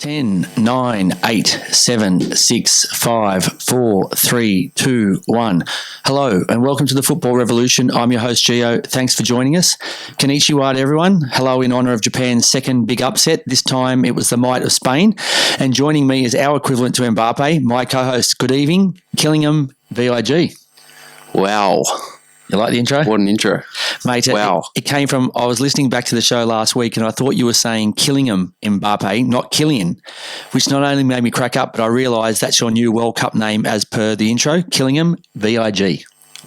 10, 9, 8, 7, 6, 5, 4, 3, 2, 1. Hello and welcome to the Football Revolution. I'm your host, Gio. Thanks for joining us. Konnichiwa to everyone. Hello in honour of Japan's second big upset. This time it was the might of Spain. And joining me is our equivalent to Mbappe, my co-host. Good evening, Killingham VIG. Wow. You like the intro? What an intro. Mate, wow. It came from, I was listening back to the show last week and I thought you were saying Killingham Mbappe, not Killian, which not only made me crack up, but I realised that's your new World Cup name as per the intro, Killingham VIG.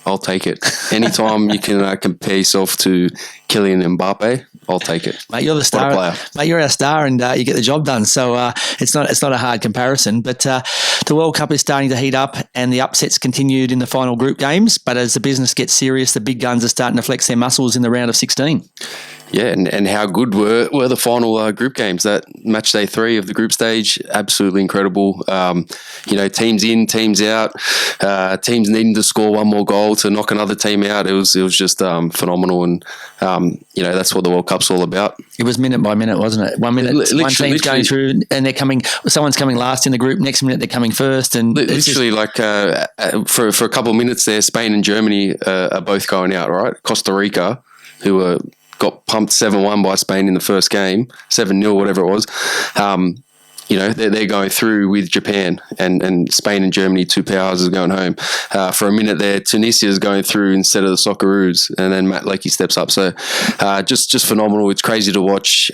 I'll take it. Anytime you can compare yourself to Kylian Mbappe, I'll take it. Mate, you're the star. Mate, you're our star and you get the job done. So it's not a hard comparison. But the World Cup is starting to heat up and the upsets continued in the final group games. But as the business gets serious, the big guns are starting to flex their muscles in the round of 16. Yeah, and how good were the final group games? That match day 3 of the group stage, absolutely incredible. Teams in, teams out, teams needing to score one more goal to knock another team out. It was just phenomenal, and that's what the World Cup's all about. It was minute by minute, wasn't it? 1 minute, one team's going through, and they're coming. Someone's coming last in the group. Next minute, they're coming first, and literally, for a couple of minutes there, Spain and Germany are both going out. Right, Costa Rica, who got pumped 7-1 by Spain in the first game, 7-0, whatever it was. They're going through with Japan, and Spain and Germany, two powerhouses, are going home. For a minute there, Tunisia is going through instead of the Socceroos, and then Matt Lakey steps up. So just phenomenal. It's crazy to watch.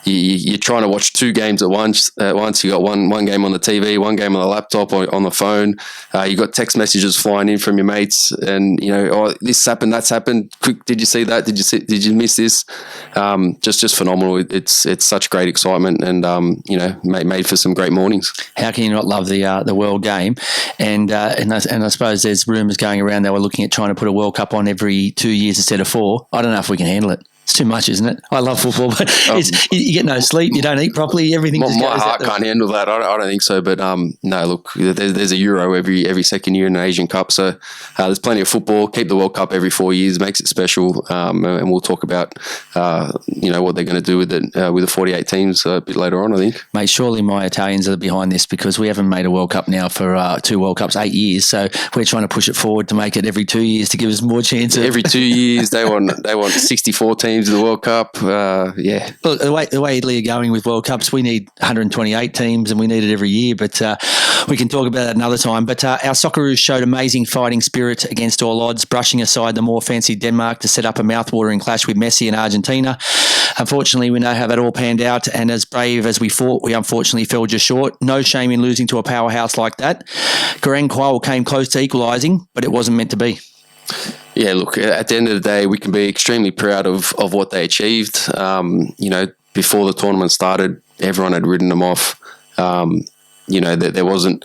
You're trying to watch two games at once. You got one game on the TV, one game on the laptop or on the phone. You got text messages flying in from your mates, and this happened, that's happened. Quick, did you see that? Did you miss this? Just phenomenal. It's such great excitement, and made for some great mornings. How can you not love the World Game? And I suppose there's rumours going around they were looking at trying to put a World Cup on every 2 years instead of 4. I don't know if we can handle it. It's too much, isn't it? I love football, but you get no sleep, you don't eat properly, everything just goes my heart can't handle that. I don't think so. But no, look, there's a Euro every second year in an Asian Cup, so there's plenty of football. Keep the World Cup every 4 years, makes it special, and we'll talk about what they're going to do with it with the 48 teams a bit later on, I think. Mate, surely my Italians are behind this because we haven't made a World Cup now for 2 World Cups, 8 years, so we're trying to push it forward to make it every 2 years to give us more chance. Every 2 years, they want 64 teams in the World Cup. Yeah. Well, the way Italy are going with World Cups, we need 128 teams and we need it every year, but we can talk about that another time. But our Socceroos showed amazing fighting spirit against all odds, brushing aside the more fancy Denmark to set up a mouthwatering clash with Messi and Argentina. Unfortunately, we know how that all panned out, and as brave as we fought, we unfortunately fell just short. No shame in losing to a powerhouse like that. Garang Kwal came close to equalising, but it wasn't meant to be. Yeah, look, at the end of the day, we can be extremely proud of what they achieved. Before the tournament started, everyone had written them off. There wasn't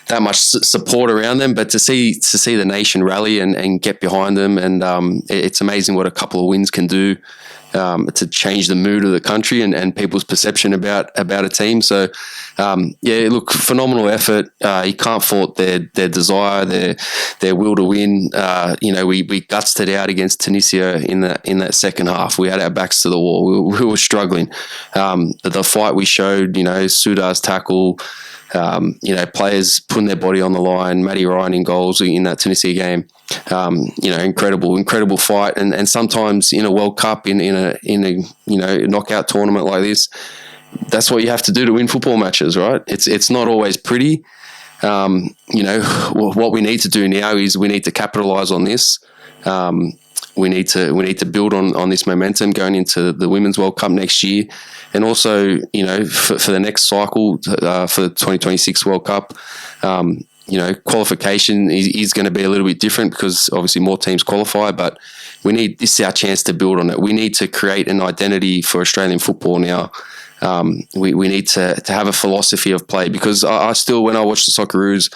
that much support around them, but to see the nation rally and get behind them, and it's amazing what a couple of wins can do to change the mood of the country and people's perception about a team. So, look, phenomenal effort. You can't fault their desire, their will to win. We gutsed it out against Tunisia in that second half. We had our backs to the wall. We were struggling. The fight we showed, Sudar's tackle, players putting their body on the line, Matty Ryan in goals in that Tunisia game. Incredible fight. And sometimes in a World Cup, in a knockout tournament like this, that's what you have to do to win football matches, right? It's not always pretty. What we need to do now is we need to capitalize on this. We need to build on this momentum going into the Women's World Cup next year, and also for the next cycle for the 2026 World Cup. Qualification is going to be a little bit different because obviously more teams qualify, but this is our chance to build on it. We need to create an identity for Australian football now. We need to have a philosophy of play, because I still, when I watch the Socceroos,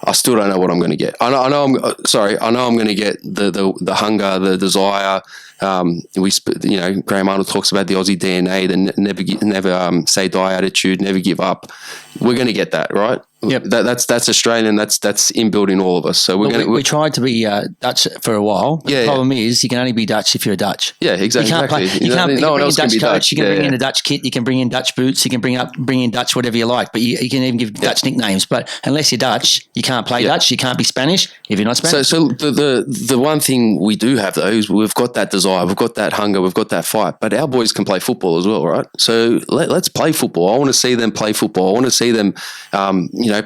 I still don't know what I'm going to get. I know I'm going to get the hunger, the desire. Graham Arnold talks about the Aussie DNA, the never say die attitude, never give up. We're going to get that, right? Yep. That's Australian. That's inbuilt in all of us. So we tried to be Dutch for a while. But the problem is you can only be Dutch if you're Dutch. Yeah, exactly. You can't bring in Dutch coach. You can bring in a Dutch kit. You can bring in Dutch boots. You can bring in Dutch whatever you like. But you can even give Dutch nicknames. But unless you're Dutch, you can't play Dutch. You can't be Spanish if you're not Spanish. So the one thing we do have though is we've got that desire, we've got that hunger, we've got that fight. But our boys can play football as well, right? So let's play football. I want to see them play football. I want to see them,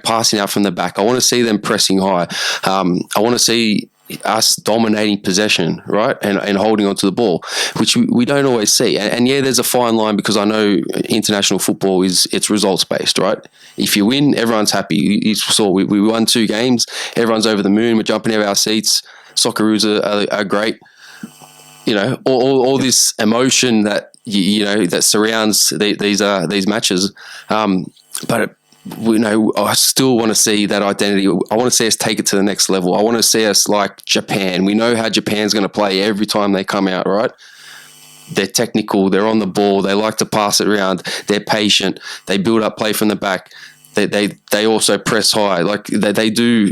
passing out from the back. I want to see them pressing high. I want to see us dominating possession, right, and holding onto the ball, which we don't always see. And there's a fine line because I know international football it's results based, right? If you win, everyone's happy. You saw we won 2 games. Everyone's over the moon. We're jumping out of our seats. Socceroos are great. All this emotion that that surrounds these matches, but. I still want to see that identity. I want to see us take it to the next level. I want to see us like Japan. We know how Japan's going to play every time they come out, right? They're technical. They're on the ball. They like to pass it around. They're patient. They build up play from the back. They also press high. Like they do.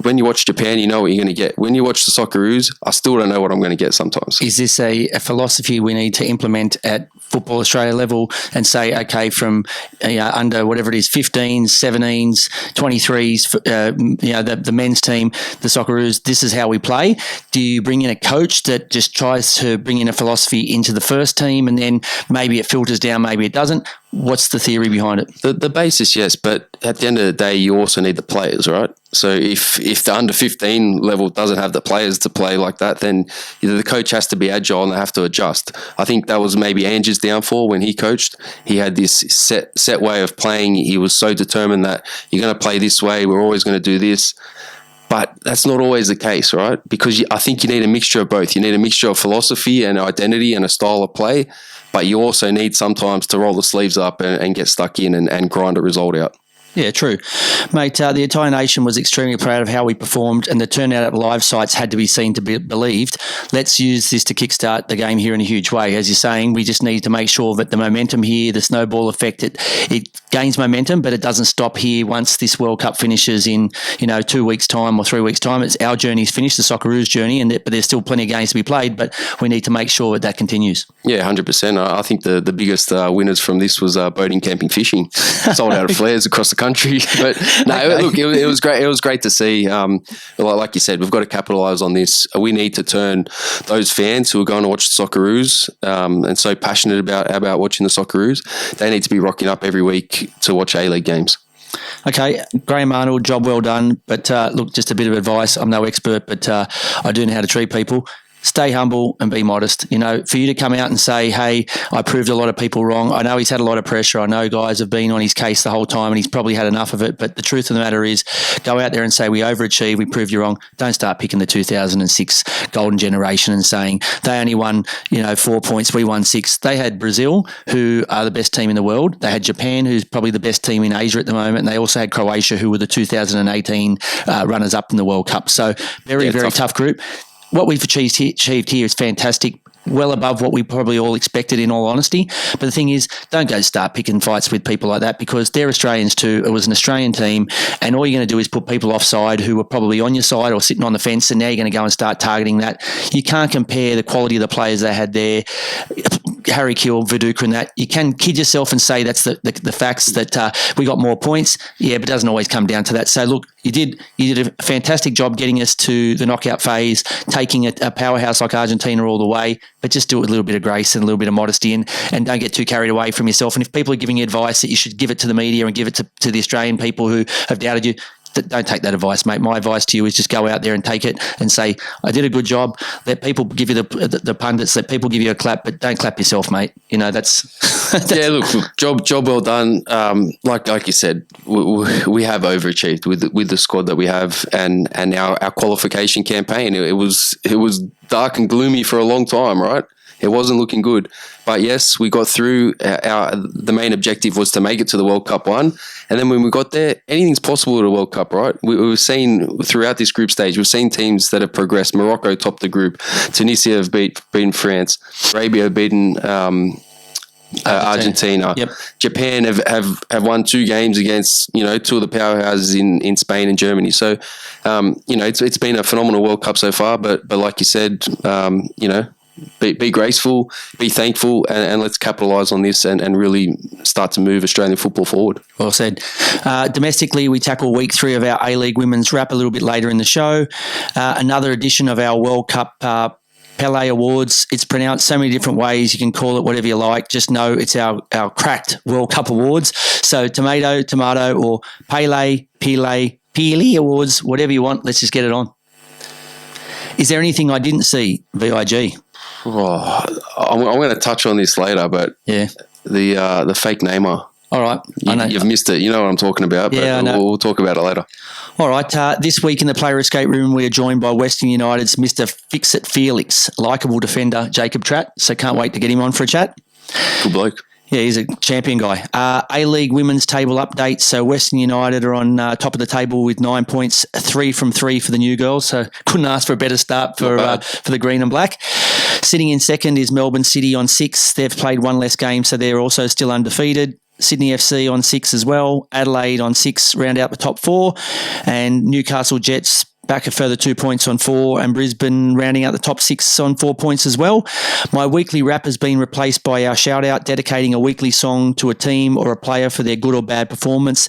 When you watch Japan, you know what you're going to get. When you watch the Socceroos, I still don't know what I'm going to get sometimes. Is this a philosophy we need to implement at Football Australia level and say, okay, from under whatever it is, 15s, 17s, 23s, the men's team, the Socceroos, this is how we play? Do you bring in a coach that just tries to bring in a philosophy into the first team and then maybe it filters down, maybe it doesn't? What's the theory behind it? The basis, yes, but at the end of the day, you also need the players, right? So if the under 15 level doesn't have the players to play like that, then the coach has to be agile and they have to adjust. I think that was maybe Ange's downfall when he coached. He had this set way of playing. He was so determined that you're going to play this way. We're always going to do this. But that's not always the case, right? Because I think you need a mixture of both. You need a mixture of philosophy and identity and a style of play, but you also need sometimes to roll the sleeves up and get stuck in and grind a result out. Yeah, true. Mate, the entire nation was extremely proud of how we performed and the turnout at live sites had to be seen to be believed. Let's use this to kickstart the game here in a huge way. As you're saying, we just need to make sure that the momentum here, the snowball effect, it gains momentum, but it doesn't stop here once this World Cup finishes in 2 weeks' time or 3 weeks' time. It's our journey's finished, the Socceroos' journey, but there's still plenty of games to be played, but we need to make sure that continues. Yeah, 100%. I think the biggest winners from this was boating, camping, fishing. Sold out of flares across the country. But no, look, it was great. It was great to see. Like you said, we've got to capitalise on this. We need to turn those fans who are going to watch the Socceroos and so passionate about watching the Socceroos, they need to be rocking up every week to watch A-League games. Okay, Graham Arnold, job well done. But look, just a bit of advice. I'm no expert, but I do know how to treat people. Stay humble and be modest. For you to come out and say, hey, I proved a lot of people wrong. I know he's had a lot of pressure. I know guys have been on his case the whole time and he's probably had enough of it. But the truth of the matter is, go out there and say, we overachieved, we proved you wrong. Don't start picking the 2006 golden generation and saying they only won, 4 points, we won 6. They had Brazil, who are the best team in the world. They had Japan, who's probably the best team in Asia at the moment. And they also had Croatia, who were the 2018 runners-up in the World Cup. So very tough group. What we've achieved here is fantastic, well above what we probably all expected, in all honesty. But the thing is, don't go start picking fights with people like that because they're Australians too. It was an Australian team, and all you're going to do is put people offside who were probably on your side or sitting on the fence, and now you're going to go and start targeting that. You can't compare the quality of the players they had there. Harry Kill, Viduka and that. You can kid yourself and say that's the facts that we got more points. Yeah, but it doesn't always come down to that. So look, you did a fantastic job getting us to the knockout phase, taking a powerhouse like Argentina all the way, but just do it with a little bit of grace and a little bit of modesty and don't get too carried away from yourself. And if people are giving you advice that you should give it to the media and give it to the Australian people who have doubted you, don't take that advice, mate. My advice to you is just go out there and take it and say, I did a good job. Let people give you the pundits, let people give you a clap, but don't clap yourself, mate. That's yeah, look, job well done. Like you said, we have overachieved with the squad that we have and our qualification campaign. It was dark and gloomy for a long time, right? It wasn't looking good. But yes, we got through. The main objective was to make it to the World Cup 1. And then when we got there, anything's possible at a World Cup, right? We've seen throughout this group stage, we've seen teams that have progressed. Morocco topped the group. Tunisia have beaten France. Arabia have beaten Argentina. Yep. Japan have won 2 games against, two of the powerhouses in Spain and Germany. So, it's been a phenomenal World Cup so far. But like you said, be graceful, be thankful, and let's capitalise on this and really start to move Australian football forward. Well said. Domestically, we tackle week 3 of our A-League Women's Wrap a little bit later in the show. Another edition of our World Cup Pelé Awards. It's pronounced so many different ways. You can call it whatever you like. Just know it's our cracked World Cup Awards. So tomato, or Pelé Awards, whatever you want. Let's just get it on. Is there anything I didn't see, VIG? Oh, I'm going to touch on this later, but yeah, the fake Neymar. All right. You've missed it. You know what I'm talking about, but yeah, we'll talk about it later. All right. This week in the Player Escape Room, we are joined by Western United's Mr. Fix-It Felix, likeable defender Jacob Tratt. So can't wait to get him on for a chat. Good bloke. Yeah, he's a champion guy. A-League Women's table update. So Western United are on top of the table with 9 points, 3 from 3 for the new girls. So couldn't ask for a better start for the green and black. Sitting in second is Melbourne City on 6. They've played 1 less game, so they're also still undefeated. Sydney FC on 6 as well. Adelaide on 6, round out the top 4. And Newcastle Jets back a further 2 points on 4, and Brisbane rounding out the top 6 on 4 points as well. My weekly wrap has been replaced by our shout-out, dedicating a weekly song to a team or a player for their good or bad performance.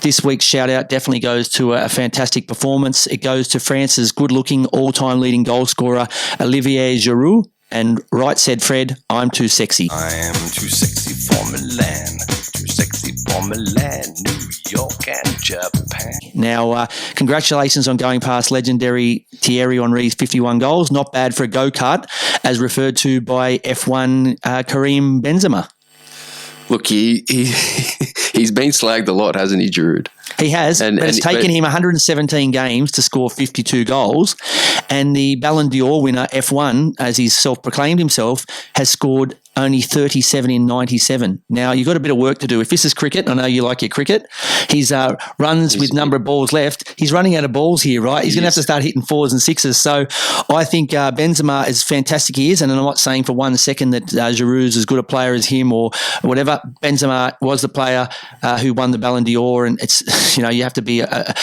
This week's shout-out definitely goes to a fantastic performance. It goes to France's good-looking, all-time leading goal scorer, Olivier Giroud. And right said Fred, I'm too sexy. I am too sexy for Milan, too sexy for Milan, New York and Japan. Now, congratulations on going past legendary Thierry Henry's 51 goals. Not bad for a go-kart, as referred to by F1 Karim Benzema. Look, he's been slagged a lot, hasn't he, Giroud? He has, but it's taken him 117 games to score 52 goals. And the Ballon d'Or winner, F1, as he's self-proclaimed himself, has scored only 37 in 97. Now, you've got a bit of work to do. If this is cricket, I know you like your cricket, he's runs with number of balls left. He's running out of balls here, right? He's going to have to start hitting 4s and 6s. So I think Benzema, as fantastic he is, and I'm not saying for 1 second that Giroud's as good a player as him or whatever. Benzema was the player who won the Ballon d'Or, and it's, you have to be a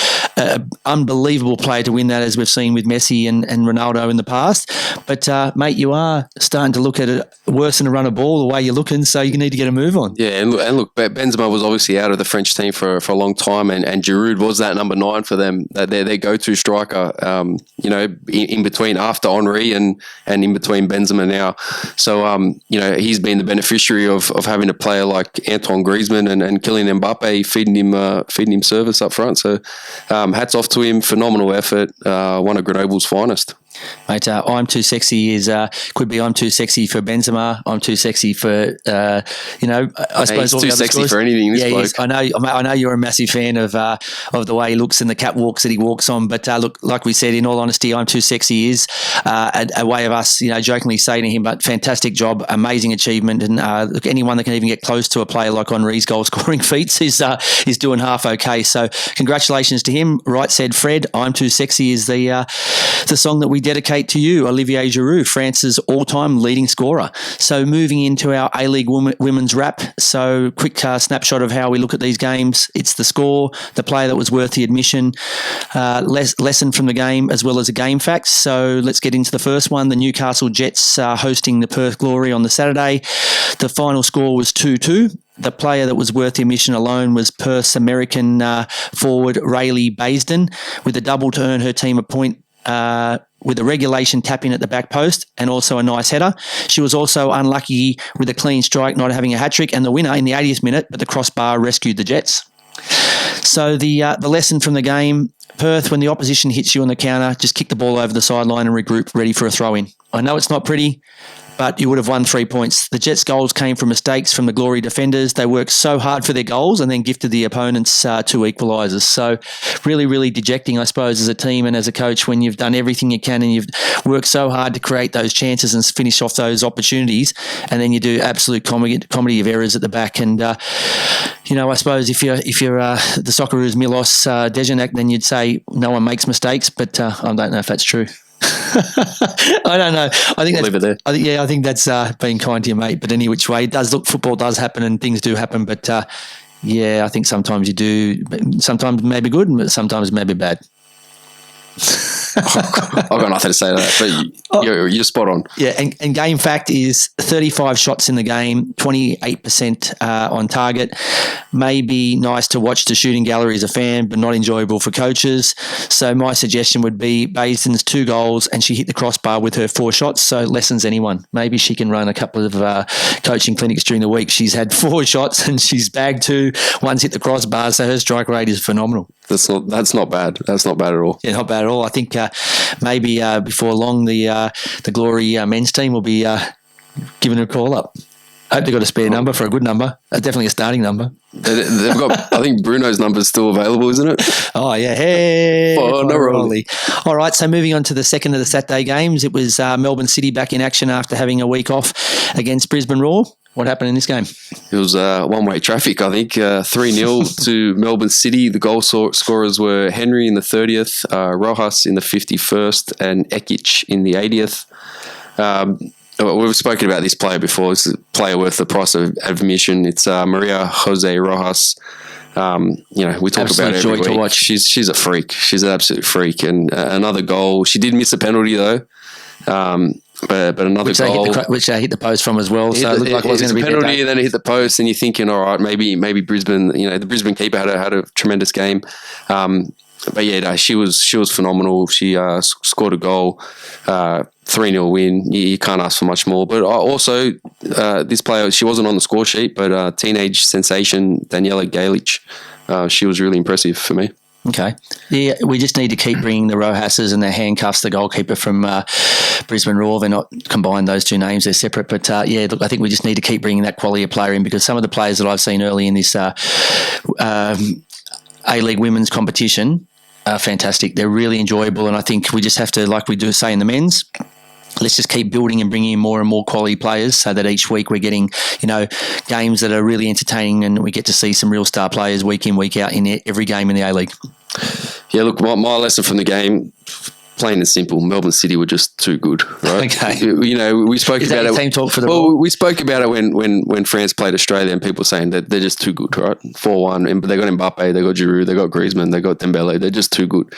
unbelievable player to win that, as we've seen with Messi and Ronaldo in the past. But, mate, you are starting to look at it worse than a run of ball the way you're looking, so you need to get a move on. Yeah, and look, Benzema was obviously out of the French team for a long time, and Giroud was that number 9 for them, their go-to striker, in between after Henry and in between Benzema now. So, he's been the beneficiary of having a player like Antoine Griezmann and Kylian Mbappe feeding him service up front. So, hats off to him, phenomenal effort, one of Grenoble's finest. Mate, I'm too sexy could be I'm too sexy for Benzema. I'm too sexy for I suppose he's all too the other sexy scores. for anything. This bloke. I know you're a massive fan of the way he looks and the catwalks that he walks on. But look, like we said, in all honesty, I'm too sexy is a way of us, jokingly saying to him, but fantastic job, amazing achievement, and look, anyone that can even get close to a player like Henry's goal scoring feats is doing half okay. So congratulations to him. Right said Fred. I'm too sexy is the song that we dedicate to you, Olivier Giroud, France's all-time leading scorer. So moving into our A-League Women's Wrap. So quick snapshot of how we look at these games. It's the score, the player that was worth the admission, lesson from the game, as well as a game facts. So let's get into the first one. The Newcastle Jets hosting the Perth Glory on the Saturday. The final score was 2-2. The player that was worth the admission alone was Perth's American forward Rayleigh Baisden, with a double to earn her team a point with a regulation tap in at the back post and also a nice header. She was also unlucky with a clean strike, not having a hat-trick, and the winner in the 80th minute, but the crossbar rescued the Jets. So the lesson from the game, Perth, when the opposition hits you on the counter, just kick the ball over the sideline and regroup, ready for a throw-in. I know it's not pretty, but you would have won 3 points. The Jets' goals came from mistakes from the Glory defenders. They worked so hard for their goals and then gifted the opponents 2 equalisers. So really, really dejecting, I suppose, as a team and as a coach when you've done everything you can and you've worked so hard to create those chances and finish off those opportunities, and then you do absolute comedy of errors at the back. And I suppose if you're the Socceroos Milos Dejanek, then you'd say no one makes mistakes, but I don't know if that's true. I don't know. I think that's, leave it there. I think that's being kind to your mate. But any which way, it does look. Football does happen, and things do happen. But I think sometimes you do. Sometimes maybe good, but sometimes maybe bad. I've got nothing to say to that, but you're spot on. Yeah, and game fact is 35 shots in the game, 28% on target. Maybe nice to watch the shooting gallery as a fan, but not enjoyable for coaches. So my suggestion would be Basin's 2 goals and she hit the crossbar with her 4 shots, so lessens anyone. Maybe she can run a couple of coaching clinics during the week. She's had 4 shots and she's bagged 2. One's hit the crossbar, so her strike rate is phenomenal. That's not bad. That's not bad at all. Yeah, not bad at all. I think maybe before long the Glory men's team will be giving her a call up. I hope they've got a spare number for a good number. Definitely a starting number. They've got. I think Bruno's number is still available, isn't it? Oh yeah, hey, Rolly. All right, so moving on to the second of the Saturday games, it was Melbourne City back in action after having a week off against Brisbane Roar. What happened in this game? It was one-way traffic, I think. 3-0 to Melbourne City. The goal scorers were Henry in the 30th, Rojas in the 51st, and Ekic in the 80th. We've spoken about this player before. It's a player worth the price of admission. It's Maria Jose Rojas. We talk Absolute about her joy every to week. watch. She's a freak. She's an absolute freak. And another goal. She did miss a penalty though. But another goal, which they hit the post from as well. So it looked like it was going to be a penalty, and then it hit the post, and you're thinking, all right, maybe Brisbane. The Brisbane keeper had a tremendous game. But yeah, no, she was phenomenal. She scored a goal, 3-0 win. You can't ask for much more. But also, this player, she wasn't on the score sheet, but teenage sensation Daniela Galic, she was really impressive for me. Okay. Yeah, we just need to keep bringing the Rojases and the handcuffs, the goalkeeper from Brisbane Roar. They're not combined, those 2 names. They're separate. But, look, I think we just need to keep bringing that quality of player in, because some of the players that I've seen early in this A-League women's competition are fantastic. They're really enjoyable, and I think we just have to, like we do say in the men's, let's just keep building and bringing in more and more quality players so that each week we're getting, games that are really entertaining, and we get to see some real star players week in, week out in every game in the A-League. Yeah, look, my lesson from the game, plain and simple, Melbourne City were just too good, right? Okay. We spoke about it. Team talk for the ball? We spoke about it when France played Australia, and people saying that they're just too good, right? 4-1, but they got Mbappe, they got Giroud, they got Griezmann, they got Dembele. They're just too good.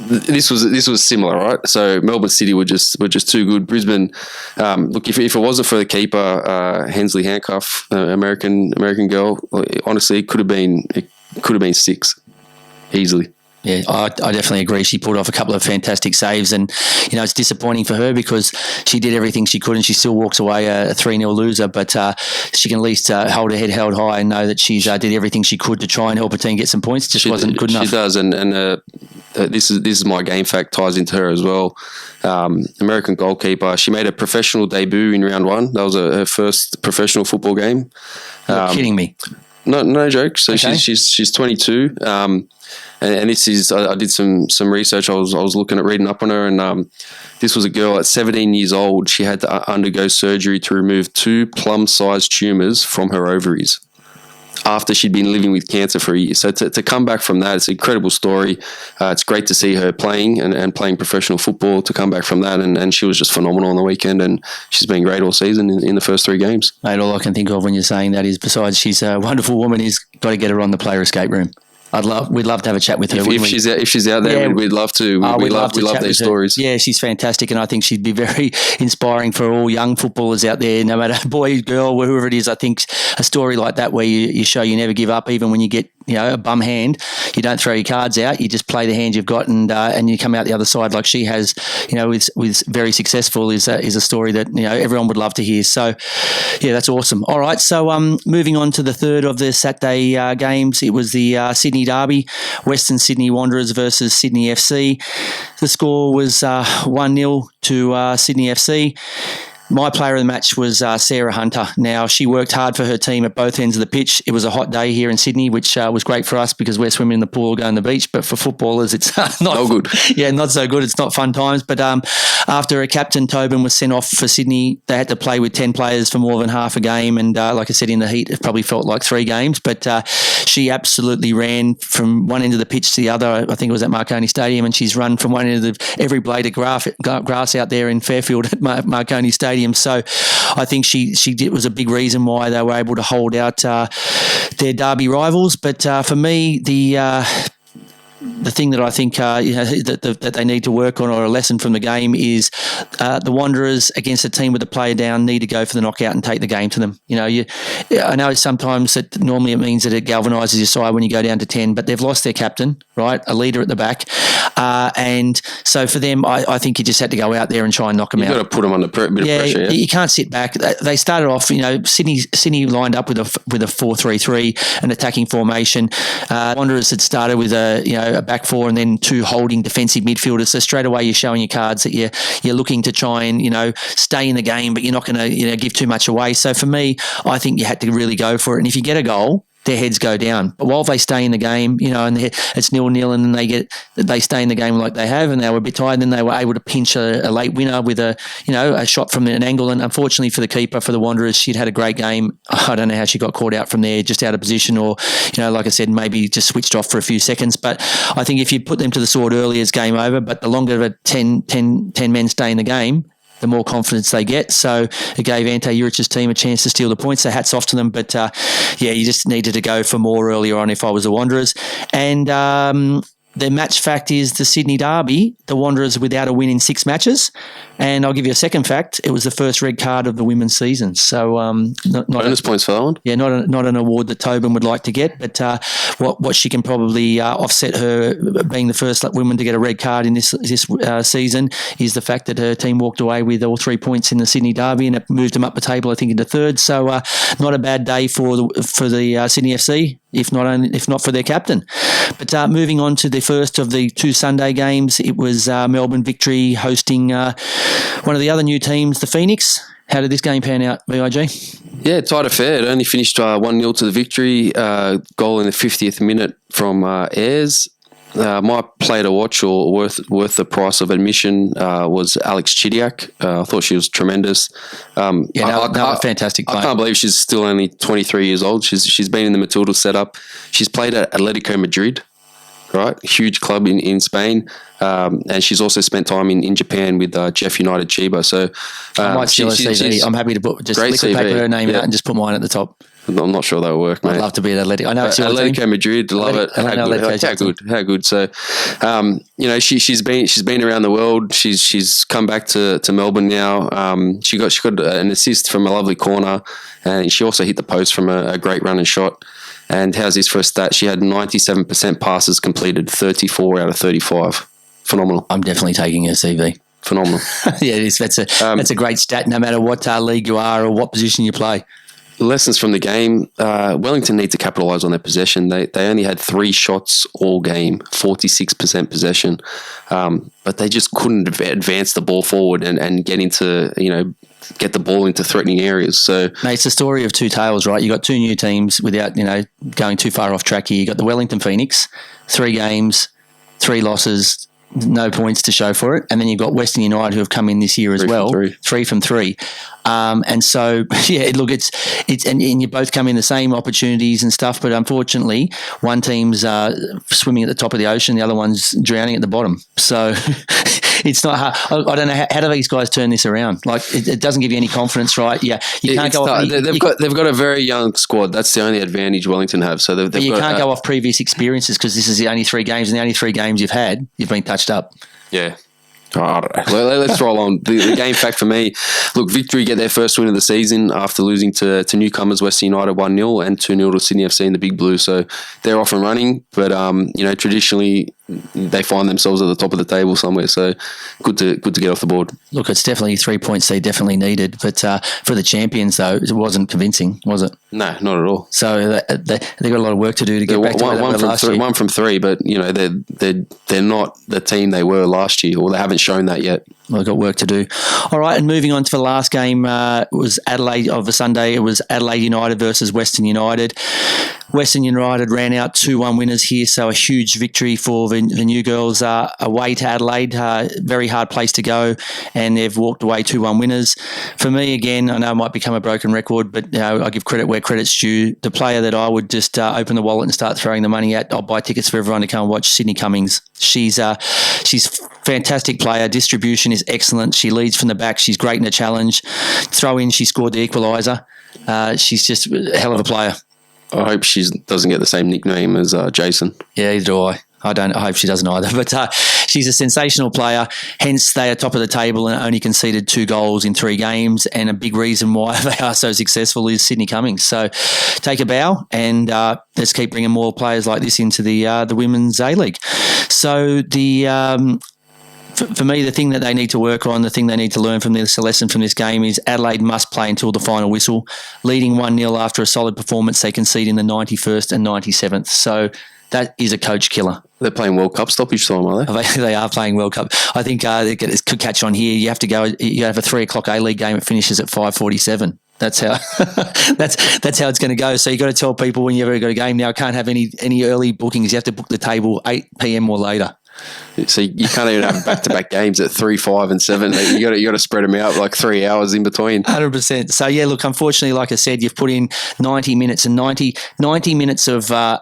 This was similar, right? So Melbourne City were just too good. Brisbane, look, if it wasn't for the keeper, Hensley Handcuff, American girl, honestly, it could have been 6 easily. Yeah, I definitely agree. She pulled off a couple of fantastic saves, and it's disappointing for her because she did everything she could, and she still walks away a 3-0 loser. But she can at least hold her head held high and know that she's did everything she could to try and help her team get some points. Just wasn't good enough. She does, and this is my game fact, ties into her as well. American goalkeeper. She made a professional debut in round 1. That was her first professional football game. You're kidding me. No joke. So okay. she's 22. And this is, I did some research. I was reading up on her, and this was a girl at 17 years old. She had to undergo surgery to remove 2 plum-sized tumours from her ovaries after she'd been living with cancer for a year. So to come back from that, it's an incredible story. It's great to see her playing and playing professional football, to come back from that. And she was just phenomenal on the weekend, and she's been great all season in the first 3 games. Mate, all I can think of when you're saying that is, besides she's a wonderful woman, is got to get her on the player escape room. We'd love to have a chat with her. If she's out there, yeah, we'd love to. We love these stories. Yeah, she's fantastic, and I think she'd be very inspiring for all young footballers out there, no matter boy, girl, whoever it is. I think a story like that, where you show you never give up, even when you get a bum hand, you don't throw your cards out. You just play the hand you've got, and you come out the other side like she has. With very successful is a story that everyone would love to hear. So, yeah, that's awesome. All right, so moving on to the third of the Saturday games, it was the Sydney Derby, Western Sydney Wanderers versus Sydney FC. The score was 1-0 to Sydney FC. My player of the match was Sarah Hunter. Now, she worked hard for her team at both ends of the pitch. It was a hot day here in Sydney, which was great for us because we're swimming in the pool, going to the beach. But for footballers, it's not good. Yeah, not so good. It's not fun times. But after a captain, Tobin, was sent off for Sydney, they had to play with 10 players for more than half a game. And like I said, in the heat, it probably felt like 3 games. But she absolutely ran from one end of the pitch to the other. I think it was at Marconi Stadium, and she's run from one end of every blade of grass out there in Fairfield at Marconi Stadium. So I think she was a big reason why they were able to hold out their derby rivals. But for me, the thing that I think that they need to work on, or a lesson from the game, is the Wanderers against a team with a player down need to go for the knockout and take the game to them. I know sometimes that normally it means that it galvanises your side when you go down to 10, but they've lost their captain, right, a leader at the back, and so for them, I think you just had to go out there and try and knock them out. You've got to put them under a bit of pressure. Yeah, you can't sit back. They started off, Sydney lined up with a 4-3-3, an attacking formation. Wanderers had started with a back 4 and then 2 holding defensive midfielders. So straight away you're showing your cards that you're looking to try and stay in the game, but you're not going to give too much away. So for me, I think you had to really go for it. And if you get a goal, their heads go down. But while they stay in the game, and it's 0-0, and then they stay in the game like they have, and they were a bit tired, then they were able to pinch a late winner with a shot from an angle. And unfortunately for the keeper, for the Wanderers, she'd had a great game. I don't know how she got caught out from there, just out of position, or like I said, maybe just switched off for a few seconds. But I think if you put them to the sword early, it's game over. But the longer the 10 men stay in the game, the more confidence they get. So it gave Ante Juric's team a chance to steal the points. So hats off to them. But you just needed to go for more earlier on if I was the Wanderers. And the match fact is the Sydney Derby, the Wanderers without a win in 6 matches. And I'll give you a second fact. It was the first red card of the women's season. So not bonus points for that one. Yeah, not an award that Tobin would like to get, but what she can probably offset her being the first woman to get a red card in this season is the fact that her team walked away with all 3 points in the Sydney Derby, and it moved them up the table, I think, into 3rd. So not a bad day for the Sydney FC, if not for their captain. But moving on to the first of the 2 Sunday games, it was Melbourne Victory hosting one of the other new teams, the Phoenix. How did this game pan out, VIG? Yeah, tight affair. It only finished 1-0 to the Victory. Goal in the 50th minute from Ayres. My player to watch, or worth the price of admission, was Alex Chidiac. I thought she was tremendous. A fantastic player. I can't believe she's still only 23 years old. She's been in the Matilda setup. She's played at Atletico Madrid, right? Huge club in Spain. And she's also spent time in Japan with Jeff United Chiba. So I might steal her CV. I'm happy to put just liquid paper her name out and just put mine at the top. I'm not sure that will work, mate. I'd love to be at Atletico. I know it's your Atletico team. Madrid, love it. How good. So, she's been around the world. She's come back to Melbourne now. She got an assist from a lovely corner, and she also hit the post from a great run and shot. And how's this for a stat? She had 97% passes completed, 34 out of 35. Phenomenal. I'm definitely taking her CV. Phenomenal. Yeah, it is. That's a great stat, no matter what league you are or what position you play. Lessons from the game. Wellington need to capitalise on their possession. They only had 3 shots all game, 46% possession, but they just couldn't advance the ball forward and get into get the ball into threatening areas. So, mate, it's a story of 2 tales, right? You got 2 new teams without going too far off track here. You got the Wellington Phoenix, 3 games, 3 losses, no points to show for it, and then you've got Western United who have come in this year as well, 3 from 3. And so, look, it's and you both come in the same opportunities and stuff, but unfortunately, one team's swimming at the top of the ocean, the other one's drowning at the bottom. So it's not hard. I don't know how do these guys turn this around. Like it doesn't give you any confidence, right? Yeah, you can't go off. They've got a very young squad. That's the only advantage Wellington have. So you can't go off previous experiences because this is the only 3 games, and the only 3 games you've had, you've been touched up. Yeah. I don't know. Let's roll on. The game fact for me, look, Victory get their first win of the season after losing to newcomers Western United 1-0 and 2-0 to Sydney FC in the Big Blue. So they're off and running, but traditionally they find themselves at the top of the table somewhere. So good to get off the board. Look, it's definitely 3 points they definitely needed, but for the champions though, it wasn't convincing, was it? No, not at all. So they got a lot of work to do to get back to where they were last year. 1 from 3, but they're not the team they were last year, or they haven't haven't shown that yet. Well, I've got work to do. All right, and moving on to the last game, it was Adelaide of the Sunday. It was Adelaide United versus Western United. Western United ran out 2-1 winners here, so a huge victory for the new girls away to Adelaide. Very hard place to go, and they've walked away 2-1 winners. For me, again, I know it might become a broken record, but I give credit where credit's due. The player that I would just open the wallet and start throwing the money at, I'll buy tickets for everyone to come and watch, Sydney Cummings. She's fantastic player. Distribution is excellent. She leads from the back. She's great in the challenge. Throw in, she scored the equaliser. She's just a hell of a player. I hope she doesn't get the same nickname as Jason. Yeah, either do I. I hope she doesn't either. But she's a sensational player. Hence, they are top of the table and only conceded 2 goals in 3 games. And a big reason why they are so successful is Sydney Cummings. So take a bow and let's keep bringing more players like this into the Women's A-League. So for me, the thing that they need to work on, the thing they need to learn from this, a lesson from this game is Adelaide must play until the final whistle. Leading 1-0 after a solid performance, they concede in the 91st and 97th. So that is a coach killer. They're playing World Cup stoppage time, are they? They are playing World Cup. I think it could catch on here. You have to go. You have a 3:00 A-League game. It finishes at 5:47. That's how that's how it's going to go. So you got to tell people when you've ever got a game now, can't have any early bookings. You have to book the table 8 p.m. or later. So you can't even have back-to-back games at 3, 5, and 7. You got to spread them out like 3 hours in between. 100%. So yeah, look, unfortunately, like I said, you've put in 90 minutes, and 90 minutes of an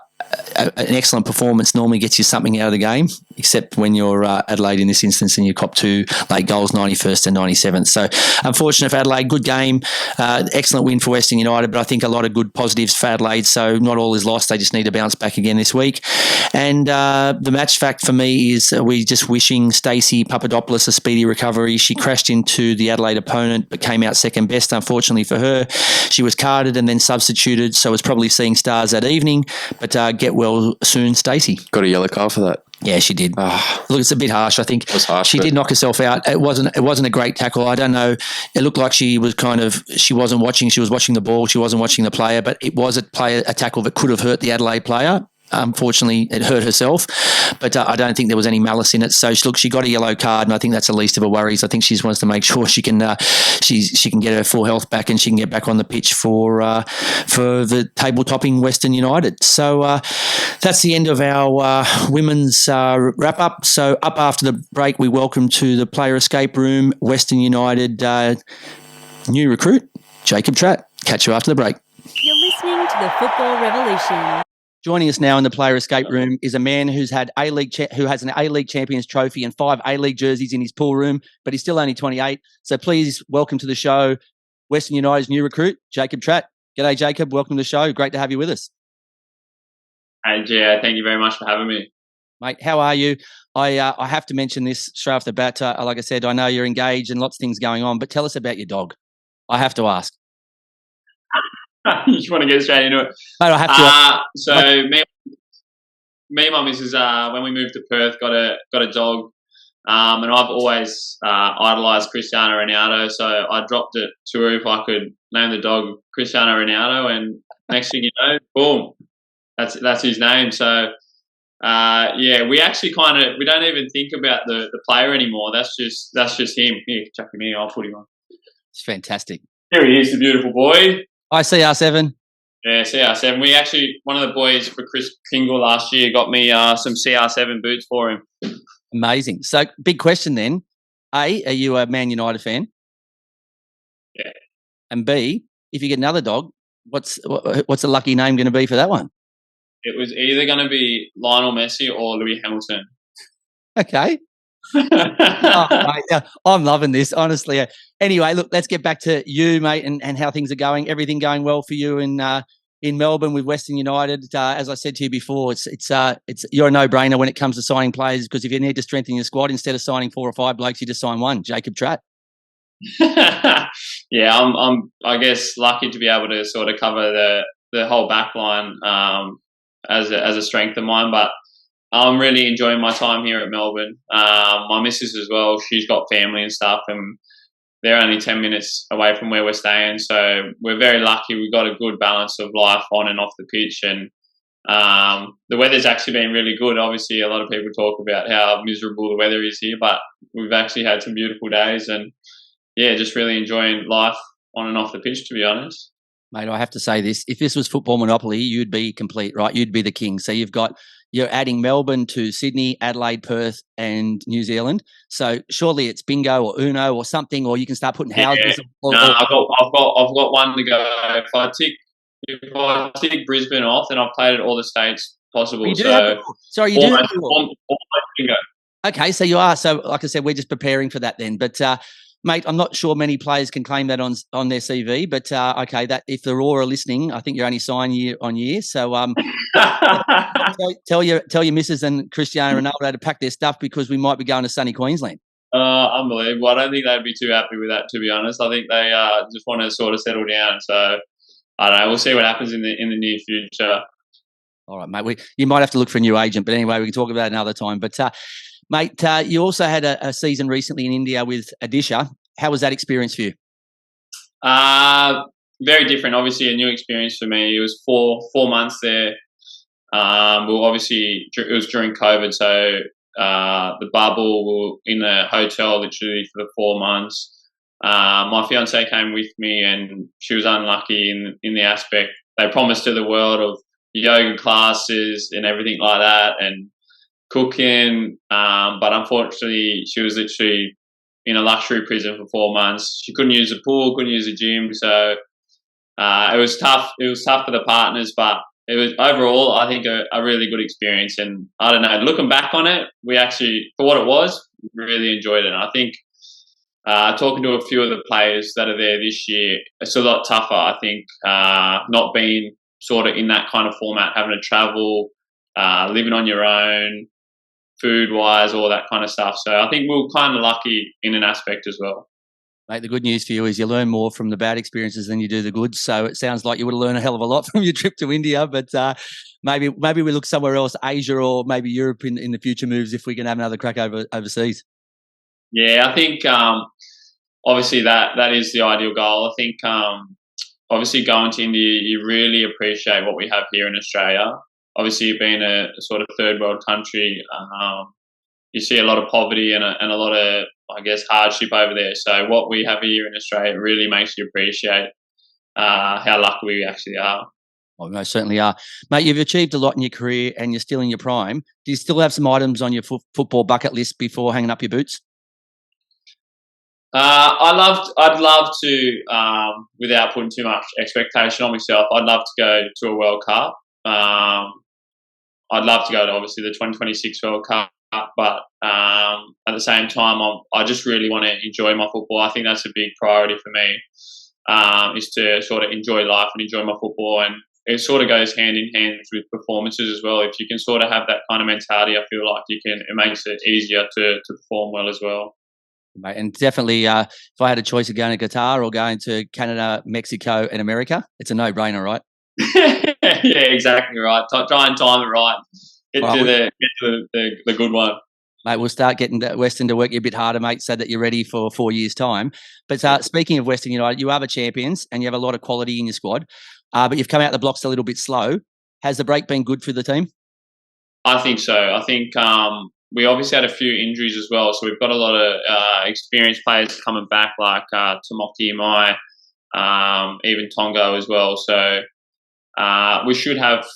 excellent performance normally gets you something out of the game, except when you're Adelaide in this instance and you cop 2 late goals, 91st and 97th. So unfortunate for Adelaide. Good game. Excellent win for Western United, but I think a lot of good positives for Adelaide. So not all is lost. They just need to bounce back again this week. And the match fact for me is we just wishing Stacey Papadopoulos a speedy recovery. She crashed into the Adelaide opponent but came out second best, unfortunately for her. She was carded and then substituted, so was probably seeing stars that evening. But get well soon, Stacey. Got a yellow card for that. Yeah, she did. Look, it's a bit harsh. I think it was harsh, she did knock herself out. It wasn't a great tackle. I don't know. It looked like she wasn't watching. She was watching the ball. She wasn't watching the player. But it was a tackle that could have hurt the Adelaide player. Unfortunately, it hurt herself, but I don't think there was any malice in it. So she got a yellow card, and I think that's the least of her worries. I think she just wants to make sure she can get her full health back and she can get back on the pitch for the table-topping Western United. So that's the end of our women's wrap-up. So up after the break, we welcome to the player escape room Western United new recruit, Jacob Tratt. Catch you after the break. You're listening to the Football Revolution. Joining us now in the player escape room is a man who has an A-League Champions trophy and 5 A-League jerseys in his pool room, but he's still only 28. So please welcome to the show Western United's new recruit, Jacob Tratt. G'day, Jacob. Welcome to the show. Great to have you with us. Hey, Gia. Thank you very much for having me. Mate, how are you? I have to mention this straight off the bat. Like I said, I know you're engaged and lots of things going on, but tell us about your dog. I have to ask. You want to get straight into it? Mate, I have to. So me and my missus, when we moved to Perth, got a dog, and I've always idolised Cristiano Ronaldo. So I dropped it to her if I could name the dog Cristiano Ronaldo, and next thing you know, boom, that's his name. So we actually we don't even think about the player anymore. That's just him. Here, chuck him here. I'll put him on. It's fantastic. Here he is, the beautiful boy. Hi, CR7. Yeah, CR7. We actually, one of the boys for Chris Kingle last year got me some CR7 boots for him. Amazing. So, big question then. A, are you a Man United fan? Yeah. And B, if you get another dog, what's the lucky name going to be for that one? It was either going to be Lionel Messi or Louis Hamilton. Okay. Mate, I'm loving this, honestly. Anyway, look, let's get back to you, mate, and how things are going. Everything going well for you in Melbourne with Western United. As I said to you before, it's you're a no-brainer when it comes to signing players, because if you need to strengthen your squad, instead of signing 4 or 5 blokes, you just sign one, Jacob Tratt. Yeah, I'm I guess lucky to be able to sort of cover the whole back line as a strength of mine, but I'm really enjoying my time here at Melbourne. My missus as well, she's got family and stuff, and they're only 10 minutes away from where we're staying. So we're very lucky. We've got a good balance of life on and off the pitch, and The weather's actually been really good. Obviously, a lot of people talk about how miserable the weather is here, but we've actually had some beautiful days, and just really enjoying life on and off the pitch, to be honest. Mate, I have to say this. If this was football monopoly, you'd be complete, right? You'd be the king. So you're adding Melbourne to Sydney, Adelaide, Perth, and New Zealand. So surely it's bingo or Uno or something, or you can start putting houses. I've got one to go. If I tick Brisbane off, then I've played at all the states possible. You do have almost bingo. Okay, so you are. So, like I said, we're just preparing for that then. But, mate, I'm not sure many players can claim that on their CV. But okay, that if the Raw are listening, I think you're only signed year on year. So, tell your missus and Cristiano Ronaldo to pack their stuff because we might be going to sunny Queensland. Unbelievable! I don't think they'd be too happy with that, to be honest. I think they just want to sort of settle down. So, I don't know. We'll see what happens in the near future. All right, mate. You might have to look for a new agent, but anyway, we can talk about it another time. But, mate, you also had a season recently in India with Odisha. How was that experience for you? Very different. Obviously, a new experience for me. It was 4 months there. Obviously, it was during COVID, so the bubble. We were in a hotel literally for the 4 months. My fiance came with me, and she was unlucky in the aspect they promised her the world of yoga classes and everything like that, and cooking. But unfortunately, she was literally in a luxury prison for 4 months. She couldn't use the pool, couldn't use the gym, so it was tough. It was tough for the partners, but it was overall, I think, a really good experience. And I don't know, looking back on it, we actually, for what it was, really enjoyed it. And I think talking to a few of the players that are there this year, it's a lot tougher. I think not being sort of in that kind of format, having to travel, living on your own, food-wise, all that kind of stuff. So I think we were kind of lucky in an aspect as well. Mate, the good news for you is you learn more from the bad experiences than you do the good. So it sounds like you would have learned a hell of a lot from your trip to India. But maybe we look somewhere else, Asia or maybe Europe in the future moves if we can have another crack overseas. Yeah, I think obviously that is the ideal goal. I think obviously going to India, you really appreciate what we have here in Australia. Obviously, being a sort of third world country, you see a lot of poverty and a lot of, I guess, hardship over there. So what we have here in Australia really makes you appreciate how lucky we actually are. Oh, most certainly are. Mate, you've achieved a lot in your career and you're still in your prime. Do you still have some items on your football bucket list before hanging up your boots? I'd love to, without putting too much expectation on myself, I'd love to go to a World Cup. I'd love to go to, obviously, the 2026 World Cup, but at the same time, I just really want to enjoy my football. I think that's a big priority for me, is to sort of enjoy life and enjoy my football. And it sort of goes hand in hand with performances as well. If you can sort of have that kind of mentality, I feel like it makes it easier to perform well as well. Mate, and definitely, if I had a choice of going to Qatar or going to Canada, Mexico, and America, it's a no-brainer, right? Yeah, exactly right. Try and time it right. Get to the good one. Mate, we'll start getting Western to work you a bit harder, mate, so that you're ready for 4 years' time. But speaking of Western United, you are the champions and you have a lot of quality in your squad, but you've come out the blocks a little bit slow. Has the break been good for the team? I think so. I think we obviously had a few injuries as well, so we've got a lot of experienced players coming back, like Tomoki Imai, even Tongo as well. So we should have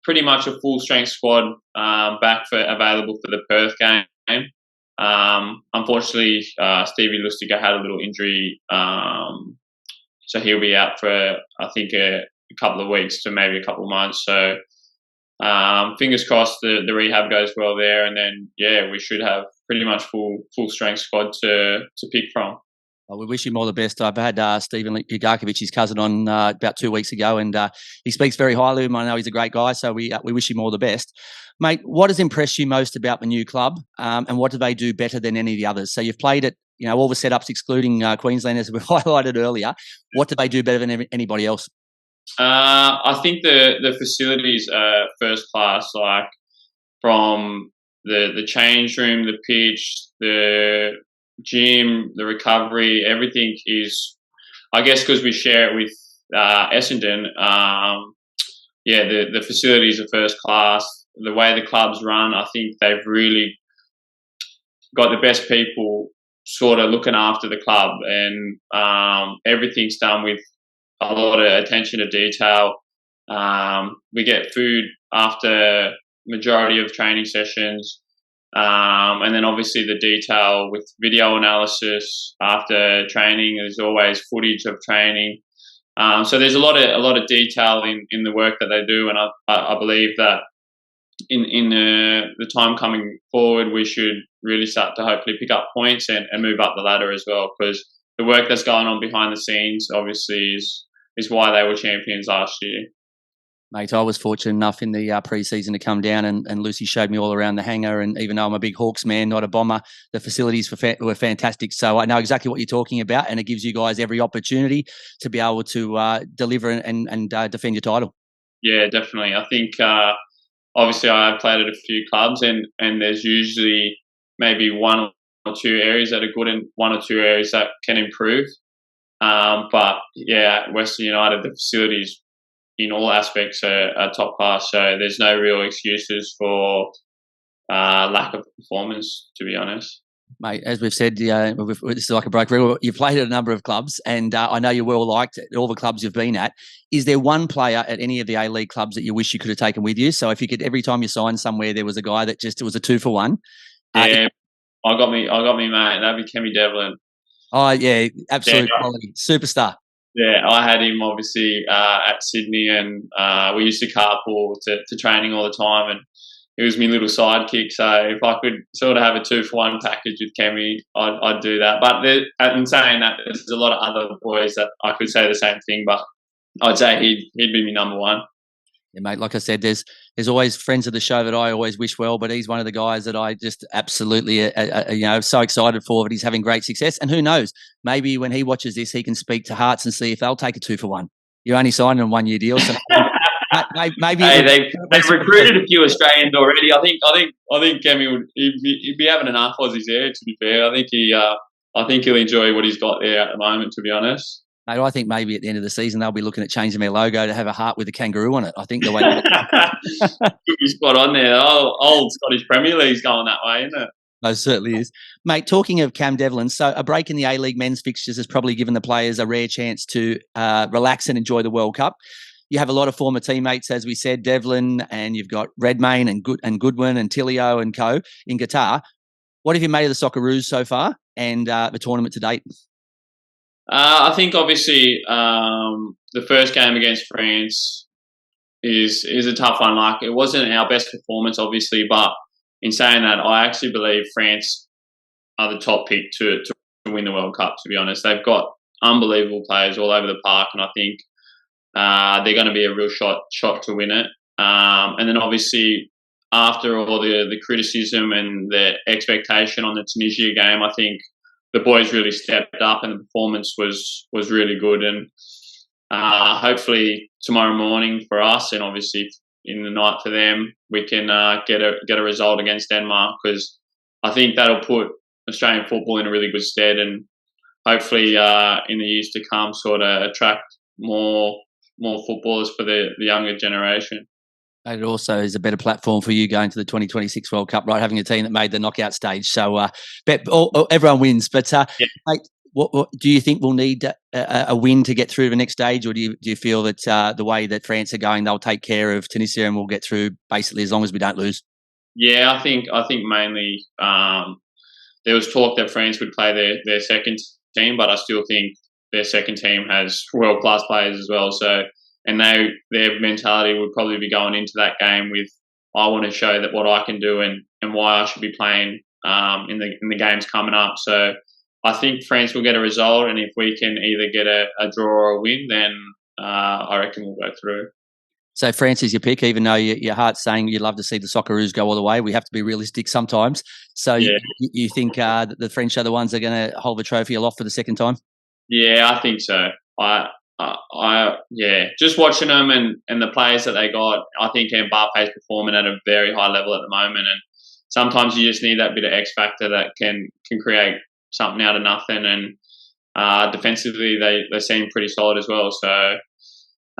pretty much a full strength squad back available for the Perth game. Unfortunately, Stevie Lustiger had a little injury, so he'll be out for I think a couple of weeks to maybe a couple of months. So fingers crossed the rehab goes well there, and then we should have pretty much full strength squad to pick from. Well, we wish him all the best. I've had Stephen Ugarkovic, his cousin, on about 2 weeks ago, and he speaks very highly of him. I know he's a great guy, so we wish him all the best. Mate, what has impressed you most about the new club, and what do they do better than any of the others? So you've played at all the setups, excluding Queensland, as we highlighted earlier. What do they do better than anybody else? I think the facilities are first class, like from the change room, the pitch, the gym, the recovery, everything is, I guess, because we share it with Essendon. the facilities are first class. The way the club's run, I think they've really got the best people sort of looking after the club, and everything's done with a lot of attention to detail. We get food after majority of training sessions, and then obviously the detail with video analysis after training. There's always footage of training, so there's a lot of detail in the work that they do, and I believe that in the time coming forward, we should really start to hopefully pick up points and move up the ladder as well, because the work that's going on behind the scenes obviously is why they were champions last year. Mate, I was fortunate enough in the pre-season to come down and Lucy showed me all around the hangar, and even though I'm a big Hawks man, not a Bomber, the facilities were fantastic. So I know exactly what you're talking about, and it gives you guys every opportunity to be able to deliver and defend your title. Yeah, definitely. I think obviously I've played at a few clubs, and there's usually maybe one or two areas that are good and one or two areas that can improve. But yeah, Western United, the facilities in all aspects are top class, so there's no real excuses for lack of performance, to be honest. Mate, as we've said, this is like a broke record. You've played at a number of clubs, and I know you're well liked at all the clubs you've been at. Is there one player at any of the A-League clubs that you wish you could have taken with you? So if you could, every time you signed somewhere, there was a guy that it was a 2-for-1. Yeah, I got me, mate. That'd be Kemi Devlin. Oh yeah, absolute quality, superstar. Yeah, I had him obviously at Sydney, and we used to carpool to training all the time, and he was my little sidekick. So if I could sort of have a 2-for-1 package with Kemi, I'd do that. But in saying that, there's a lot of other boys that I could say the same thing, but I'd say he'd be my number one. Yeah, mate, like I said, there's always friends of the show that I always wish well, but he's one of the guys that I just absolutely, so excited for, that he's having great success. And who knows, maybe when he watches this, he can speak to Hearts and see if they'll take a 2-for-1. You're only signing a 1-year deal, so maybe they've recruited a few Australians already. I think Kemi he'd be having enough Aussies there. To be fair, I think he'll enjoy what he's got there at the moment. To be honest. Mate, I think maybe at the end of the season they'll be looking at changing their logo to have a heart with a kangaroo on it. I think the way could be spot on there. Old Scottish Premier League's going that way, isn't it? No, certainly is. Mate, talking of Cam Devlin, so a break in the A-League men's fixtures has probably given the players a rare chance to relax and enjoy the World Cup. You have a lot of former teammates, as we said, Devlin, and you've got Redmayne and Goodwin and Tilio and co in Qatar. What have you made of the Socceroos so far and the tournament to date? I think obviously the first game against France is a tough one. Like, it wasn't our best performance, obviously, but in saying that, I actually believe France are the top pick to win the World Cup. To be honest, they've got unbelievable players all over the park, and I think they're going to be a real shot to win it. And then obviously after all the criticism and the expectation on the Tunisia game, I think the boys really stepped up and the performance was really good. And hopefully tomorrow morning for us, and obviously in the night for them, we can get a result against Denmark, because I think that'll put Australian football in a really good stead, and hopefully in the years to come sort of attract more footballers for the younger generation. And it also is a better platform for you going to the 2026 World Cup, right? Having a team that made the knockout stage. So everyone wins. But mate, what do you think we'll need a win to get through the next stage, or do you feel that the way that France are going, they'll take care of Tunisia and we'll get through basically as long as we don't lose? Yeah, I think mainly there was talk that France would play their second team, but I still think their second team has world-class players as well. So, and their mentality would probably be going into that game with, I want to show that what I can do and why I should be playing in the games coming up. So I think France will get a result, and if we can either get a draw or a win, then I reckon we'll go through. So France is your pick, even though your heart's saying you'd love to see the Socceroos go all the way. We have to be realistic sometimes. So yeah. you think the French are the ones that are going to hold the trophy aloft for the second time? Yeah, I think so. Just watching them and the players that they got, I think Mbappe's performing at a very high level at the moment, and sometimes you just need that bit of X factor that can create something out of nothing. And defensively, they seem pretty solid as well. So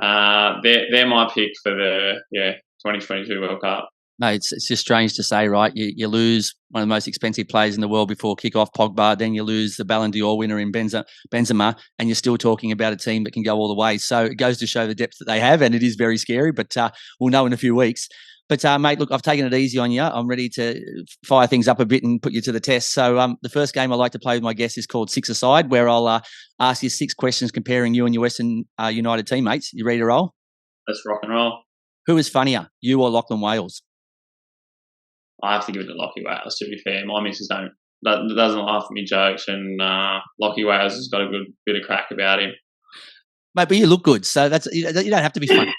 they're my pick for the 2022 World Cup. No, it's just strange to say, right? You lose one of the most expensive players in the world before kick-off, Pogba, then you lose the Ballon d'Or winner in Benzema, and you're still talking about a team that can go all the way. So it goes to show the depth that they have, and it is very scary, but we'll know in a few weeks. But, mate, look, I've taken it easy on you. I'm ready to fire things up a bit and put you to the test. So the first game I like to play with my guests is called Six Aside, where I'll ask you 6 questions comparing you and your Western United teammates. You ready to roll? Let's rock and roll. Who is funnier, you or Lachlan Wales? I have to give it to Lockie Wales, to be fair. My missus doesn't laugh at me jokes, and Lockie Wales has got a good bit of crack about him. Mate, but you look good, so you don't have to be funny.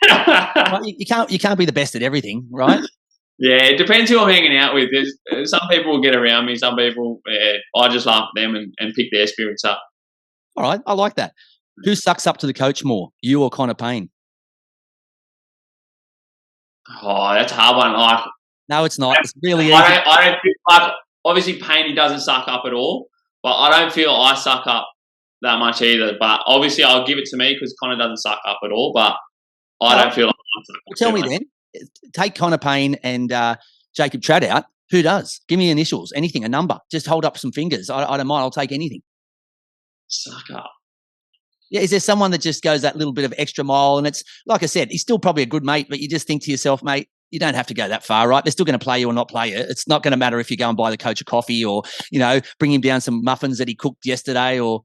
You can't be the best at everything, right? Yeah, it depends who I'm hanging out with. Some people will get around me. Some people, I just laugh at them and pick their spirits up. All right, I like that. Who sucks up to the coach more, you or Connor Payne? Oh, that's a hard one. No, it's not. It's really easy. I don't feel, obviously, Payne, he doesn't suck up at all, but I don't feel I suck up that much either. But obviously, I'll give it to me because Connor doesn't suck up at all, but I don't feel like I suck up. Tell me then, take Connor Payne and Jacob Tratt out. Who does? Give me initials, anything, a number. Just hold up some fingers. I don't mind. I'll take anything. Suck up. Yeah, is there someone that just goes that little bit of extra mile? And it's, like I said, he's still probably a good mate, but you just think to yourself, mate, you don't have to go that far, right? They're still going to play you or not play you. It's not going to matter if you go and buy the coach a coffee or, bring him down some muffins that he cooked yesterday or...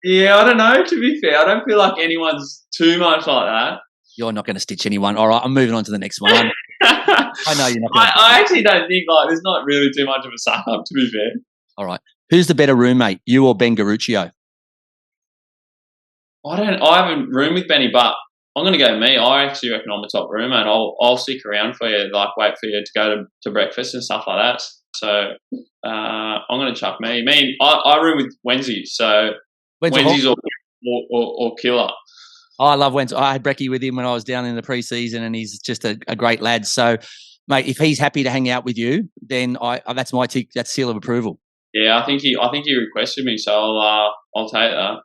Yeah, I don't know, to be fair. I don't feel like anyone's too much like that. You're not going to stitch anyone. All right, I'm moving on to the next one. I know you're not going to... I actually don't think, there's not really too much of a suck-up, to be fair. All right. Who's the better roommate, you or Ben Garuccio? I haven't roomed with Benny, but I'm going to go me. I actually reckon I'm the top roommate. I'll stick around for you, wait for you to go to breakfast and stuff like that. So I'm going to chuck me. I room with Wenzy, so Wenzy's or killer. Oh, I love Wenzy. I had brekkie with him when I was down in the pre-season, and he's just a great lad. So, mate, if he's happy to hang out with you, then that's my tick. That's seal of approval. Yeah, I think he requested me, so I'll take that.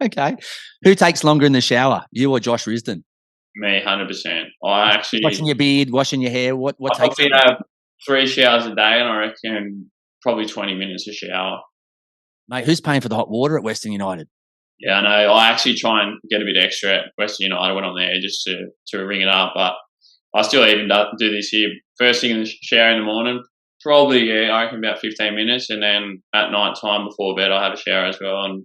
Okay. Who takes longer in the shower, you or Josh Risdon? Me, 100%. I actually... Washing your beard, washing your hair, what takes... I have 3 showers a day, and I reckon probably 20 minutes a shower. Mate, who's paying for the hot water at Western United? Yeah, I know. I actually try and get a bit extra at Western United when I'm there just to ring it up, but I still even do this here. First thing in the shower in the morning, probably, I reckon about 15 minutes, and then at night time before bed I have a shower as well, and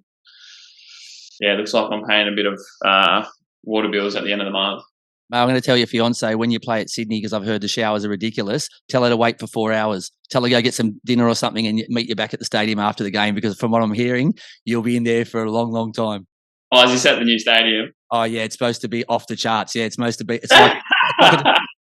yeah, it looks like I'm paying a bit of water bills at the end of the month. Mate, I'm going to tell your fiance when you play at Sydney, because I've heard the showers are ridiculous, tell her to wait for 4 hours. Tell her to go get some dinner or something and meet you back at the stadium after the game, because from what I'm hearing, you'll be in there for a long, long time. Oh, is this at the new stadium? Oh, yeah, it's supposed to be off the charts. Yeah, it's supposed to be.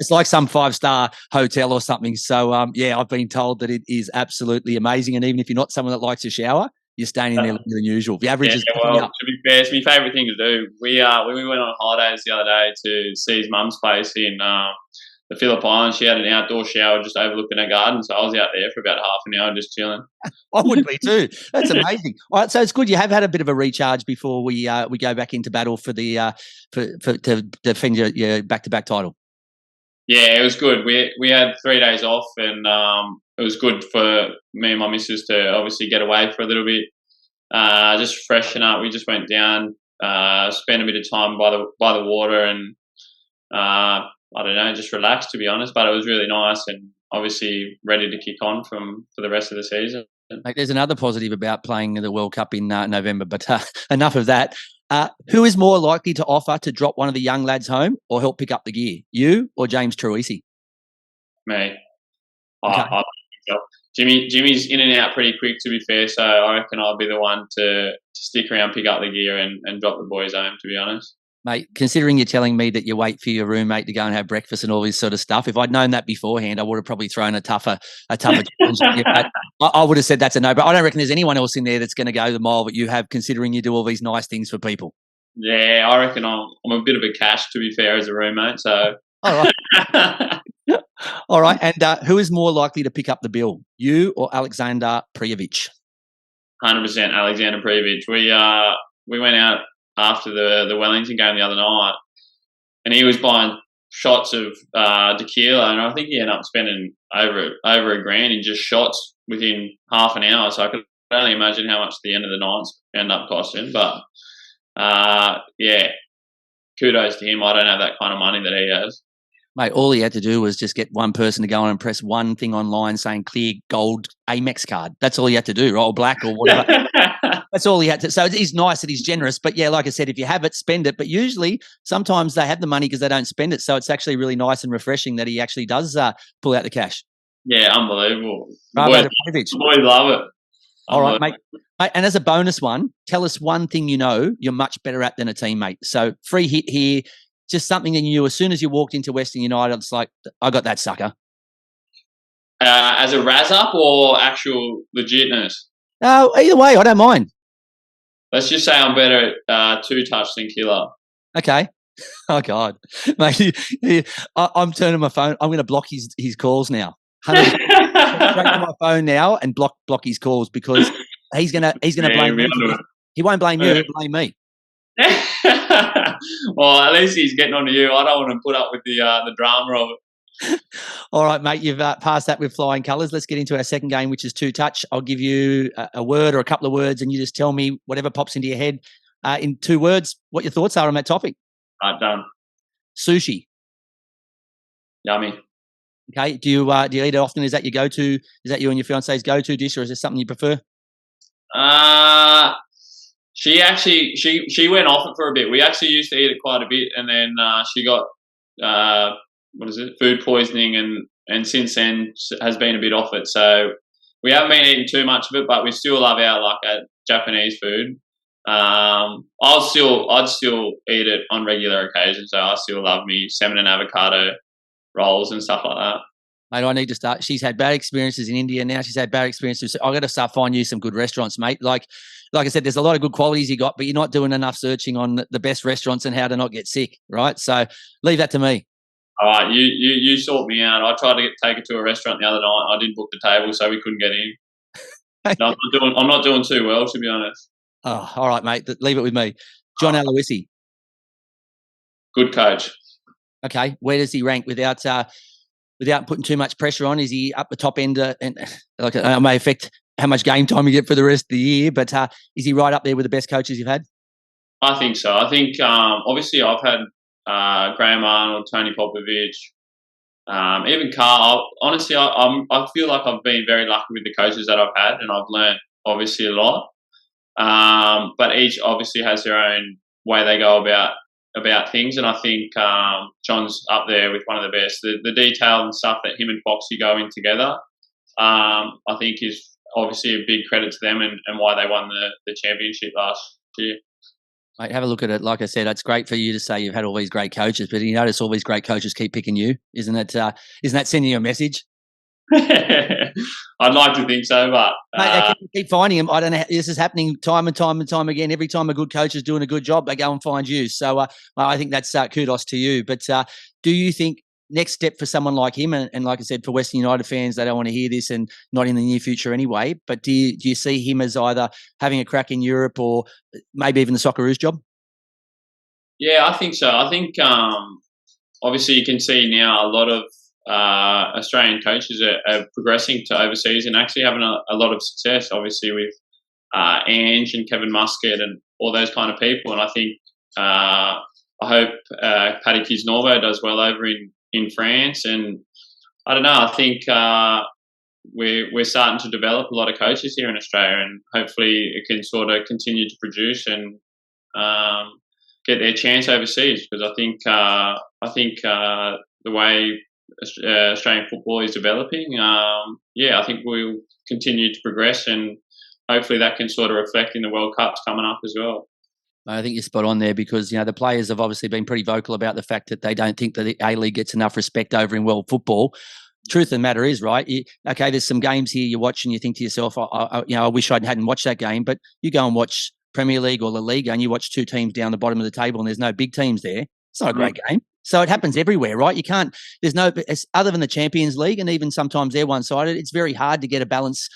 It's like some 5-star hotel or something. So, yeah, I've been told that it is absolutely amazing. And even if you're not someone that likes to shower, you're staying in there longer than usual. The average is... Well, to be fair, it's my favourite thing to do. When we went on holidays the other day to see his mum's place in the Phillip Islands, she had an outdoor shower just overlooking her garden. So I was out there for about half an hour just chilling. I would be too. That's amazing. All right, so it's good you have had a bit of a recharge before we go back into battle for the to defend your back-to-back title. Yeah, it was good. We had 3 days off, and it was good for me and my missus to obviously get away for a little bit, just freshen up. We just went down, spent a bit of time by the water, and I don't know, just relaxed, to be honest. But it was really nice, and obviously ready to kick on for the rest of the season. Mate, there's another positive about playing the World Cup in November, but enough of that. Who is more likely to offer to drop one of the young lads home or help pick up the gear, you or James Truisi? Me. Okay. I Jimmy's in and out pretty quick, to be fair, so I reckon I'll be the one to stick around, pick up the gear and drop the boys home, to be honest. Mate, considering you're telling me that you wait for your roommate to go and have breakfast and all this sort of stuff, if I'd known that beforehand, I would have probably thrown a tougher challenge. I would have said that's a no, but I don't reckon there's anyone else in there that's going to go the mile that you have, considering you do all these nice things for people. Yeah, I reckon I'm a bit of a cash, to be fair, as a roommate, so... All right. All right, and who is more likely to pick up the bill, you or Alexander Prijovic? 100% Alexander Prijovic. We went out after the Wellington game the other night, and he was buying shots of tequila, and I think he ended up spending over $1,000 in just shots within half an hour. So I could only imagine how much the end of the nights end up costing. But yeah, kudos to him. I don't have that kind of money that he has. Mate, all he had to do was just get one person to go on and press one thing online saying clear gold Amex card. That's all he had to do, or black or whatever. That's all he had to. So he's nice and he's generous. But yeah, like I said, if you have it, spend it. But usually, sometimes they have the money because they don't spend it. So it's actually really nice and refreshing that he actually does pull out the cash. Yeah, unbelievable. Right, boys love it. All right, mate. And as a bonus one, tell us one thing you know you're much better at than a teammate. So free hit here. Just something that you knew as soon as you walked into Western United, it's like, I got that sucker. As a razz-up or actual legitness? Oh, either way, I don't mind. Let's just say I'm better at two-touch than killer. Okay. Oh, God. Mate, I'm turning my phone. I'm going to block his calls now. 100%. Straight to my phone now and block his calls because he's gonna blame me. He won't blame you, he'll blame me. Well, at least he's getting on to you. I don't want to put up with the drama of it. All right, mate, you've passed that with flying colours. Let's get into our second game, which is two touch. I'll give you a word or a couple of words and you just tell me whatever pops into your head in 2 words what your thoughts are on that topic. Done. Sushi. Yummy. Okay, do you eat it often? Is that your go-to? Is that you and your fiance's go-to dish, or is there something you prefer? She went off it for a bit. We actually used to eat it quite a bit, and then she got food poisoning, and since then has been a bit off it. So we haven't been eating too much of it, but we still love our Japanese food. I'd still eat it on regular occasions. So I still love me salmon and avocado rolls and stuff like that. Mate, I need to start. She's had bad experiences in India. Now she's had bad experiences. So I've got to start finding you some good restaurants, mate. Like I said, there's a lot of good qualities you got, but you're not doing enough searching on the best restaurants and how to not get sick, right? So leave that to me. All right, you sort me out. I tried to take her to a restaurant the other night. I didn't book the table, so we couldn't get in. No, I'm not doing too well, to be honest. Oh, all right, mate. Leave it with me. John Aloisi. Good coach. Okay, where does he rank without putting too much pressure on? Is he up the top end? And like it may affect how much game time you get for the rest of the year, but is he right up there with the best coaches you've had? I think so. I think obviously I've had Graham Arnold, Tony Popovich, even Carl. Honestly, I feel like I've been very lucky with the coaches that I've had, and I've learned obviously a lot. But each obviously has their own way they go about things, and I think John's up there with one of the best. The detail and stuff that him and Foxy go in together, I think is obviously a big credit to them and why they won the championship last year. Mate, have a look at it. Like I said, it's great for you to say you've had all these great coaches, but you notice all these great coaches keep picking you. Isn't that sending you a message? I'd like to think so, but mate, they keep finding him. I don't know. This is happening time and time and time again. Every time a good coach is doing a good job, they go and find you. So I think that's kudos to you. But do you think next step for someone like him, and like I said, for Western United fans, they don't want to hear this, and not in the near future anyway. But do you see him as either having a crack in Europe or maybe even the Socceroos job? Yeah, I think so. I think obviously you can see now a lot of Australian coaches are progressing to overseas and actually having a lot of success, obviously with Ange and Kevin Muscat and all those kind of people. And I think I hope Paddy Kisnorbo does well over in France. And I don't know, I think we're starting to develop a lot of coaches here in Australia, and hopefully it can sort of continue to produce and get their chance overseas, because I think the way Australian football is developing, I think we'll continue to progress, and hopefully that can sort of reflect in the World Cups coming up as well. I think you're spot on there, because the players have obviously been pretty vocal about the fact that they don't think that the A-League gets enough respect over in world football. Truth of the matter is, right, there's some games here you watch and you think to yourself, I wish I hadn't watched that game, but you go and watch Premier League or La Liga and you watch two teams down the bottom of the table and there's no big teams there. It's not a great game. So it happens everywhere, right? Other than the Champions League, and even sometimes they're one-sided, it's very hard to get a balance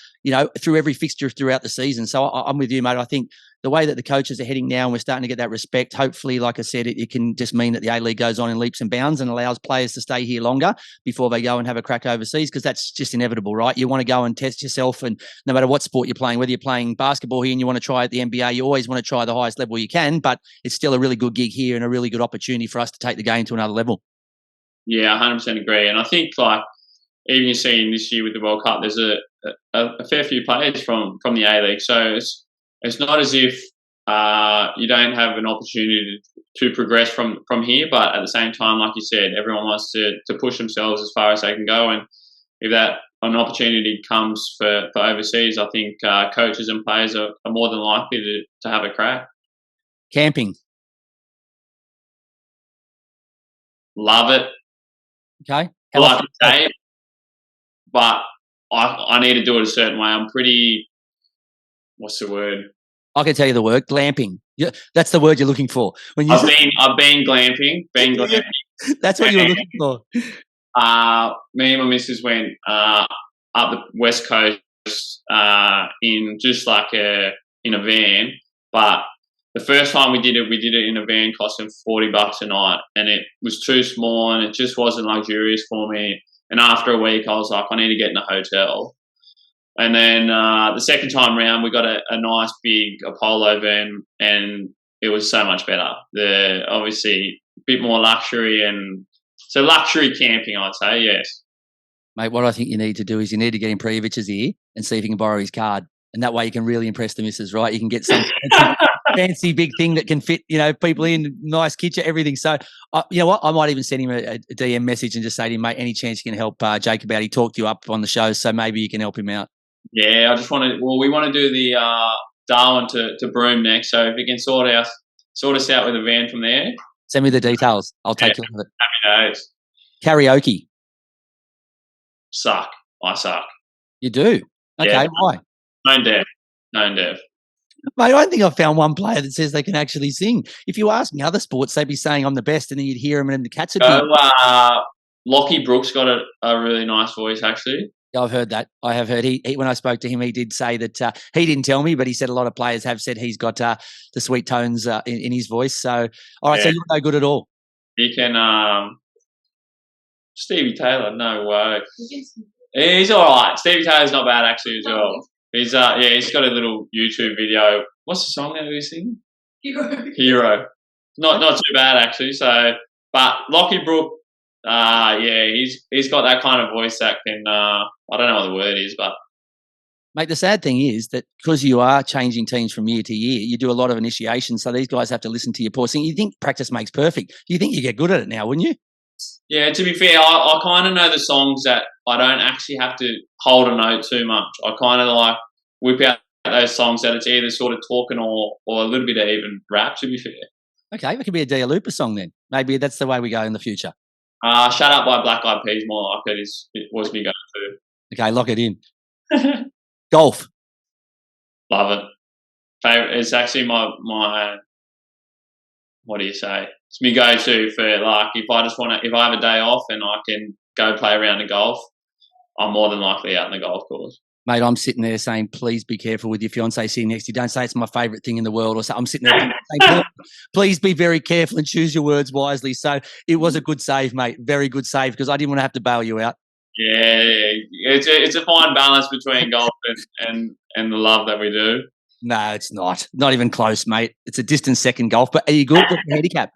through every fixture throughout the season. So I'm with you, mate. I think the way that the coaches are heading now, and we're starting to get that respect, hopefully, like I said, it can just mean that the A-League goes on in leaps and bounds and allows players to stay here longer before they go and have a crack overseas, because that's just inevitable, right? You want to go and test yourself, and no matter what sport you're playing, whether you're playing basketball here and you want to try at the NBA, you always want to try the highest level you can, but it's still a really good gig here and a really good opportunity for us to take the game to another level. Yeah, 100% agree. And I think, even you're seeing this year with the World Cup, there's a fair few players from the A-League. So it's not as if you don't have an opportunity to progress from here, but at the same time, like you said, everyone wants to push themselves as far as they can go. And if that an opportunity comes for overseas, I think coaches and players are more than likely to have a crack. Camping. Love it. Okay. I like to say it, but I need to do it a certain way. I'm pretty, what's the word? I can tell you the word, glamping. Yeah, that's the word you're looking for. I've been glamping. That's what you were looking for. Me and my missus went up the West Coast in just in a van. But the first time we did it in a van, costing $40 a night, and it was too small and it just wasn't luxurious for me. And after a week, I was like, I need to get in a hotel. And then the second time round, we got a nice big Apollo van, and it was so much better. Obviously a bit more luxury, and so luxury camping, I'd say, yes. Mate, what I think you need to do is you need to get in Prievic's ear and see if you can borrow his card. And that way you can really impress the missus, right? You can get some fancy big thing that can fit, people in, nice kitchen, everything. So, you know what? I might even send him a DM message and just say to him, mate, any chance you can help Jacob out? He talked you up on the show, so maybe you can help him out. Yeah, we want to do the Darwin to Broome next. So if you can sort us out with a van from there. Send me the details. I'll take care of it. Happy days. Karaoke. Suck. I suck. You do? Okay, yeah. Why? Known deaf. Mate, I don't think I've found one player that says they can actually sing. If you ask me other sports, they'd be saying I'm the best, and then you'd hear them and the cats would be... Lockie Brooks got a really nice voice, actually. Yeah, I've heard that. I have heard. He when I spoke to him, he did say that he didn't tell me, but he said a lot of players have said he's got the sweet tones in his voice. So, all right, yeah. So you're no good at all. He can... Stevie Taylor, no way. He's all right. Stevie Taylor's not bad, actually, as well. He's he's got a little YouTube video. What's the song that he's singing? Hero. Not too bad, actually. So, but Lockie Brook, he's got that kind of voice that can. I don't know what the word is, but. Mate, the sad thing is that because you are changing teams from year to year, you do a lot of initiation. So these guys have to listen to your poor singing. You think practice makes perfect. You think you get good at it now, wouldn't you? Yeah, to be fair, I kind of know the songs that I don't actually have to hold a note too much. I kind of whip out those songs that it's either sort of talking or a little bit of even rap, to be fair. Okay, it could be a Dia Lupa song then. Maybe that's the way we go in the future. Shut Up by Black Eyed Peas, more like it was me going to. Okay, lock it in. Golf. Love it. Favorite. It's actually my what do you say? It's my go-to for if I have a day off and I can go play around the golf, I'm more than likely out in the golf course. Mate, I'm sitting there saying, please be careful with your fiance sitting next to you. Don't say it's my favourite thing in the world. Or so. I'm sitting there saying, please be very careful and choose your words wisely. So it was a good save, mate. Very good save, because I didn't want to have to bail you out. Yeah. It's a fine balance between golf and the love that we do. No, it's not. Not even close, mate. It's a distant second golf. But are you good with the handicap?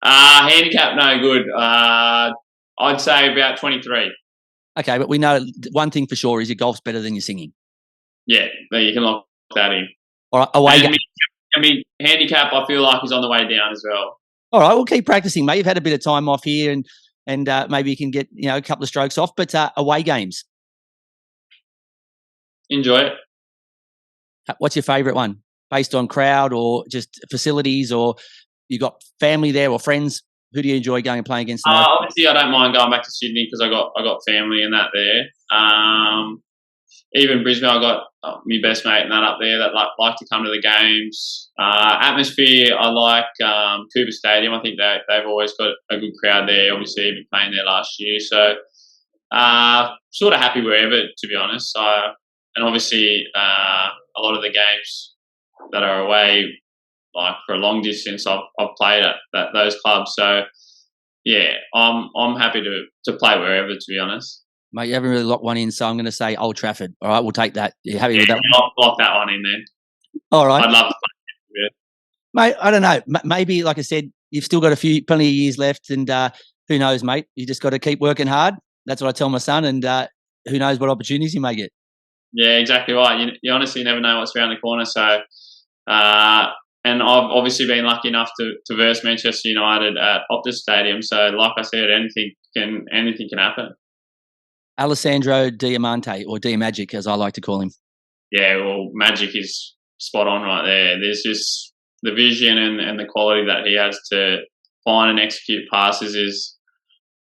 Handicap, no good. I'd say about 23. Okay, but we know one thing for sure is your golf's better than your singing. Yeah, you can lock that in. All right, away game. Handicap, I feel like, is on the way down as well. All right, we'll keep practicing, mate. You've had a bit of time off here, and maybe you can get a couple of strokes off. But away games. Enjoy it. What's your favourite one? Based on crowd or just facilities, or you got family there or friends? Who do you enjoy going and playing against? Obviously, I don't mind going back to Sydney because I got family and that there. Even Brisbane, I got my best mate and that up there that like to come to the games. Atmosphere, I like Cooper Stadium. I think they've always got a good crowd there. Obviously, I've been playing there last year, so sort of happy wherever, to be honest. and obviously a lot of the games that are away, like for a long distance, I've played at those clubs. So yeah, I'm happy to play wherever, to be honest. Mate, you haven't really locked one in, so I'm going to say Old Trafford. All right, we'll take that. You happy with that one? I'll lock that one in then. All right. I'd love to play it. Mate, I don't know. Maybe, like I said, you've still got plenty of years left, and who knows, mate? You just got to keep working hard. That's what I tell my son, and who knows what opportunities you may get. Yeah, exactly right. You honestly never know what's around the corner. So, and I've obviously been lucky enough to verse Manchester United at Optus Stadium. So, like I said, anything can happen. Alessandro Diamante, or Diamagic, as I like to call him. Yeah, well, Magic is spot on right there. There's just the vision and the quality that he has to find and execute passes is.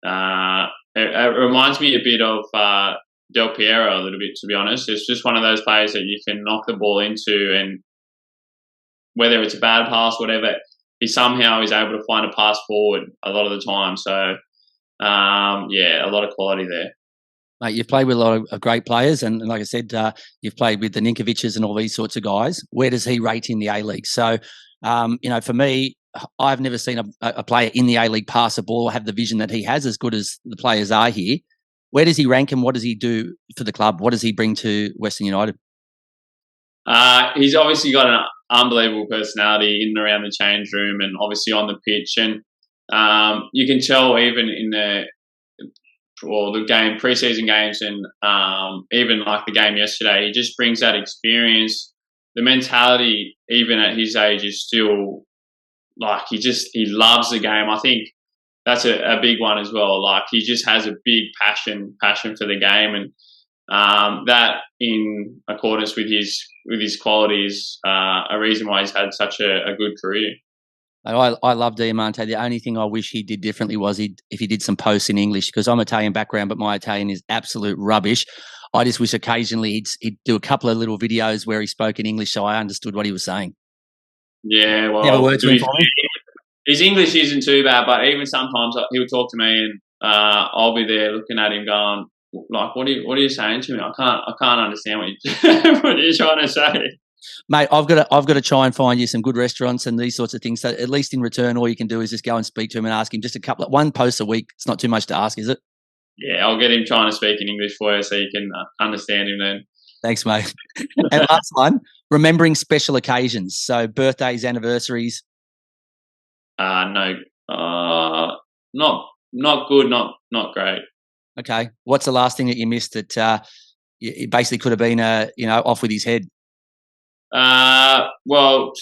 It reminds me a bit of Del Piero a little bit, to be honest. It's just one of those players that you can knock the ball into, and whether it's a bad pass, whatever, he somehow is able to find a pass forward a lot of the time. So, a lot of quality there. Mate, you've played with a lot of great players, and like I said, you've played with the Ninkovic's and all these sorts of guys. Where does he rate in the A-League? So, for me, I've never seen a player in the A-League pass a ball or have the vision that he has, as good as the players are here. Where does he rank, and what does he do for the club? What does he bring to Western United? He's obviously got an unbelievable personality in and around the change room and obviously on the pitch. And you can tell even in the preseason games and even like the game yesterday, he just brings that experience. The mentality, even at his age, is still like he loves the game. I think that's a big one as well. Like he just has a big passion for the game, and that in accordance with his qualities, a reason why he's had such a good career. I love Diamante. The only thing I wish he did differently was if he did some posts in English, because I'm Italian background, but my Italian is absolute rubbish. I just wish occasionally he'd do a couple of little videos where he spoke in English so I understood what he was saying. Yeah, well, never worked with him. His English isn't too bad, but even sometimes he'll talk to me and I'll be there looking at him going, like, what are you saying to me? I can't understand what you're trying to say. Mate, I've got to try and find you some good restaurants and these sorts of things. So at least in return, all you can do is just go and speak to him and ask him just one post a week. It's not too much to ask, is it? Yeah, I'll get him trying to speak in English for you so you can understand him then. Thanks, mate. And last one, remembering special occasions. So birthdays, anniversaries. No, not good, not great. Okay. What's the last thing that you missed that it basically could have been off with his head? Well,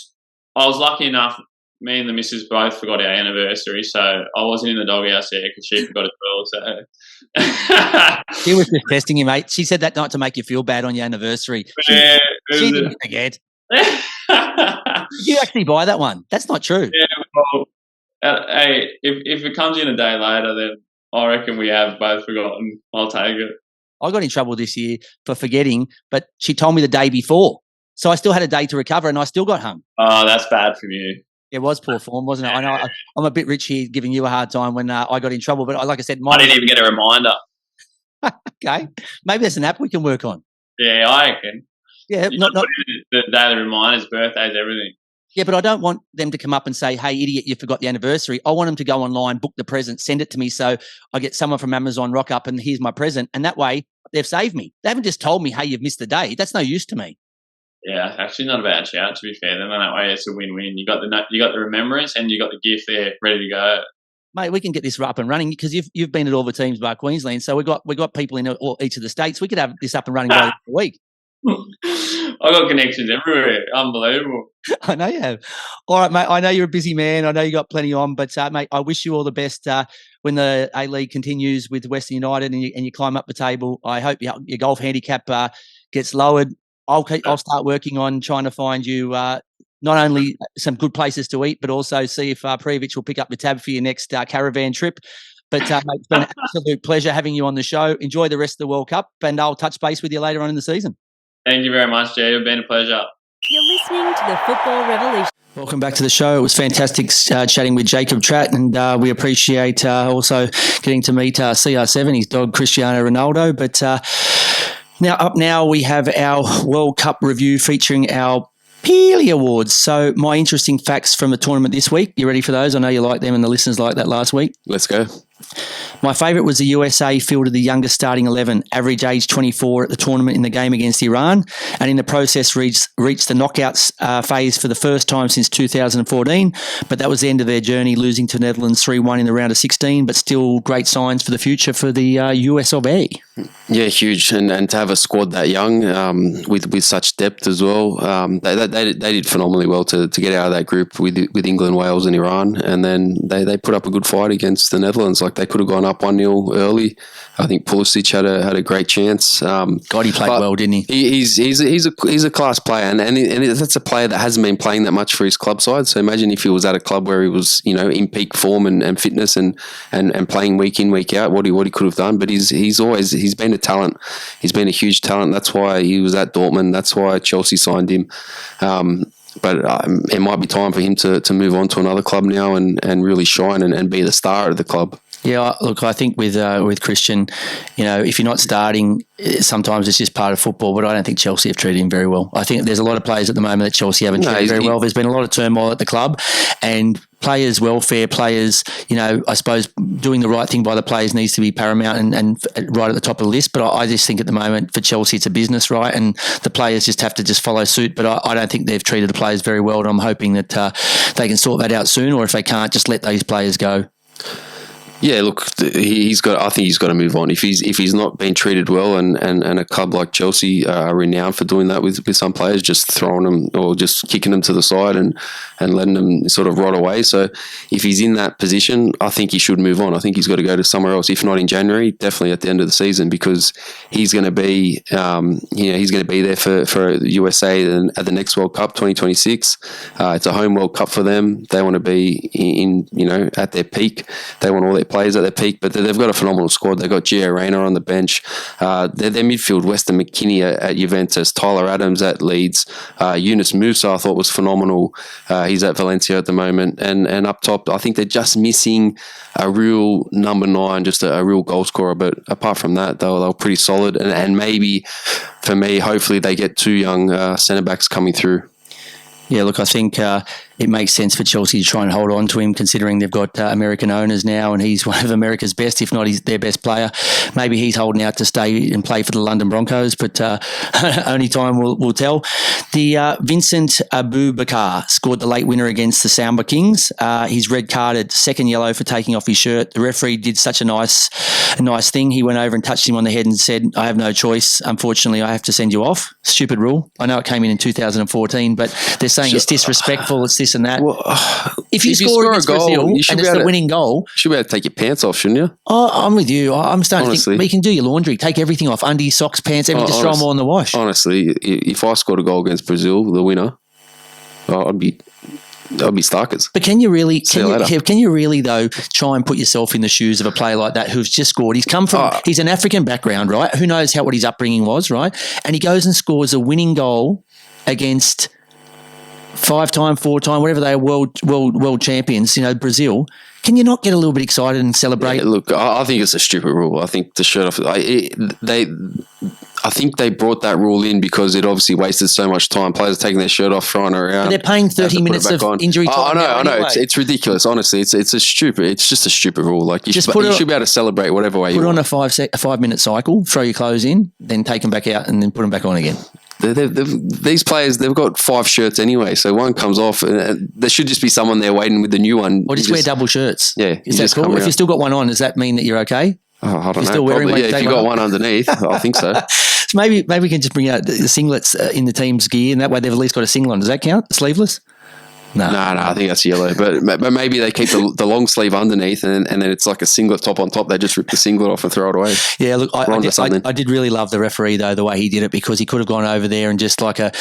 I was lucky enough. Me and the missus both forgot our anniversary, so I wasn't in the doghouse there because she forgot as well. So she was just testing you, mate. She said that not to make you feel bad on your anniversary. Yeah, she didn't forget. Did you actually buy that one? That's not true. Yeah, well, hey, if it comes in a day later, then I reckon we have both forgotten. I'll take it. I got in trouble this year for forgetting, but she told me the day before. So I still had a day to recover and I still got hung. Oh, that's bad from you. It was poor form, wasn't it? I know I'm a bit rich here giving you a hard time when I got in trouble, but like I said, I didn't even get a reminder. Okay. Maybe there's an app we can work on. Yeah, I reckon. Yeah, not the daily reminders, birthdays, everything. Yeah, but I don't want them to come up and say, hey, idiot, you forgot the anniversary. I want them to go online, book the present, send it to me so I get someone from Amazon rock up and here's my present. And that way they've saved me. They haven't just told me, hey, you've missed the day. That's no use to me. Yeah, actually not a bad shout, to be fair. Then that way it's a win-win. You got the remembrance and you got the gift there ready to go. Mate, we can get this up and running because you've been at all the teams bar Queensland, so we got people in each of the states. We could have this up and running by the week. I got connections everywhere. Unbelievable. I know you have. All right, mate. I know you're a busy man. I know you got plenty on, but mate, I wish you all the best when the A-League continues with Western United and you climb up the table. I hope your golf handicap gets lowered. I'll start working on trying to find you not only some good places to eat, but also see if Prijovic will pick up the tab for your next caravan trip. But mate, it's been an absolute pleasure having you on the show. Enjoy the rest of the World Cup, and I'll touch base with you later on in the season. Thank you very much, Jay. It's been a pleasure. You're listening to the Football Revolution. Welcome back to the show. It was fantastic chatting with Jacob Tratt, and we appreciate also getting to meet CR7, his dog Cristiano Ronaldo. But Now we have our World Cup review featuring our Pelé Awards. So my interesting facts from the tournament this week. You ready for those? I know you like them and the listeners like that last week. Let's go. My favourite was the USA fielded the youngest starting 11, average age 24 at the tournament in the game against Iran, and in the process reached the knockouts phase for the first time since 2014. But that was the end of their journey, losing to Netherlands 3-1 in the round of 16, but still great signs for the future for the US of A. Yeah, huge. And to have a squad that young with such depth as well, they did phenomenally well to get out of that group with England, Wales and Iran. And then they put up a good fight against the Netherlands. Like, they could have gone up 1-0 early. I think Pulisic had a great chance. God, he played well, didn't he? He's a class player, and that's a player that hasn't been playing that much for his club side. So imagine if he was at a club where he was, in peak form and fitness and playing week in, week out, what he could have done. But he's been a talent. He's been a huge talent. That's why he was at Dortmund. That's why Chelsea signed him. But it might be time for him to move on to another club now and really shine and be the star of the club. Yeah, look, I think with Christian, if you're not starting, sometimes it's just part of football, but I don't think Chelsea have treated him very well. I think there's a lot of players at the moment that Chelsea haven't treated very well. There's been a lot of turmoil at the club, and players' welfare, I suppose doing the right thing by the players needs to be paramount and right at the top of the list. But I just think at the moment for Chelsea it's a business, right? And the players just have to just follow suit. But I don't think they've treated the players very well, and I'm hoping that they can sort that out soon, or if they can't, just let these players go. Yeah, look, I think he's got to move on. If he's not being treated well, and a club like Chelsea are renowned for doing that with some players, just throwing them or just kicking them to the side and letting them sort of rot away. So if he's in that position, I think he should move on. I think he's got to go to somewhere else. If not in January, definitely at the end of the season, because he's going to be, he's going to be there for USA at the next World Cup 2026. It's a home World Cup for them. They want to be at their peak. They want all their players at their peak, but they've got a phenomenal squad. They've got Gio Reyna on the bench. Their midfield, Weston McKennie at Juventus, Tyler Adams at Leeds, Yunus Musa I thought was phenomenal. He's at Valencia at the moment, and up top I think they're just missing a real number 9, just a real goal scorer. But apart from that, they were pretty solid, and maybe for me, hopefully they get 2 young centre backs coming through. Yeah, look, I think it makes sense for Chelsea to try and hold on to him, considering they've got American owners now, and he's one of America's best, if not he's their best player. Maybe he's holding out to stay and play for the London Broncos, but only time will tell. The Vincent Aboubakar scored the late winner against the Samba Kings. He's red carded, second yellow for taking off his shirt. The referee did such a nice thing. He went over and touched him on the head and said, "I have no choice. Unfortunately, I have to send you off." Stupid rule. I know it came in 2014, but they're saying it's disrespectful, it's this and that. Well, if you score against Brazil and it's the winning goal, you should be able to take your pants off, shouldn't you? Oh, I'm with you. I'm starting Honestly. to think, you can do your laundry, take everything off, undies, socks, pants, everything, just throw them all in the wash. Honestly, if I scored a goal against Brazil, the winner, I'd be starkers. But can you really though try and put yourself in the shoes of a player like that who's just scored? He's come from he's an African background, right? Who knows what his upbringing was, right? And he goes and scores a winning goal against 5-time, 4-time, whatever they are, world champions, Brazil. Can you not get a little bit excited and celebrate? Yeah, look, I think it's a stupid rule. I think the shirt off. I think they brought that rule in because it obviously wasted so much time. Players are taking their shirt off, throwing it around. But they're paying 30 minutes of injury time. I know. It's ridiculous. Honestly, it's just a stupid rule. Like you should be able to celebrate whatever way you want. Put on a 5-minute cycle, throw your clothes in, then take them back out, and then put them back on again. These players, they've got 5 shirts anyway, so one comes off, and there should just be someone there waiting with the new one. Or just wear double shirts. Yeah, is that cool? If you've still got one on, does that mean that you're okay? Oh, I don't know. Still wearing Probably, if you got one underneath, I think so. So maybe we can just bring out the singlets in the team's gear, and that way they've at least got a singlet on. Does that count? Sleeveless? No, I think that's yellow. But maybe they keep the long sleeve underneath, and then it's like a singlet top on top. They just rip the singlet off and throw it away. Yeah, look, I did really love the referee though, the way he did it, because he could have gone over there and just like a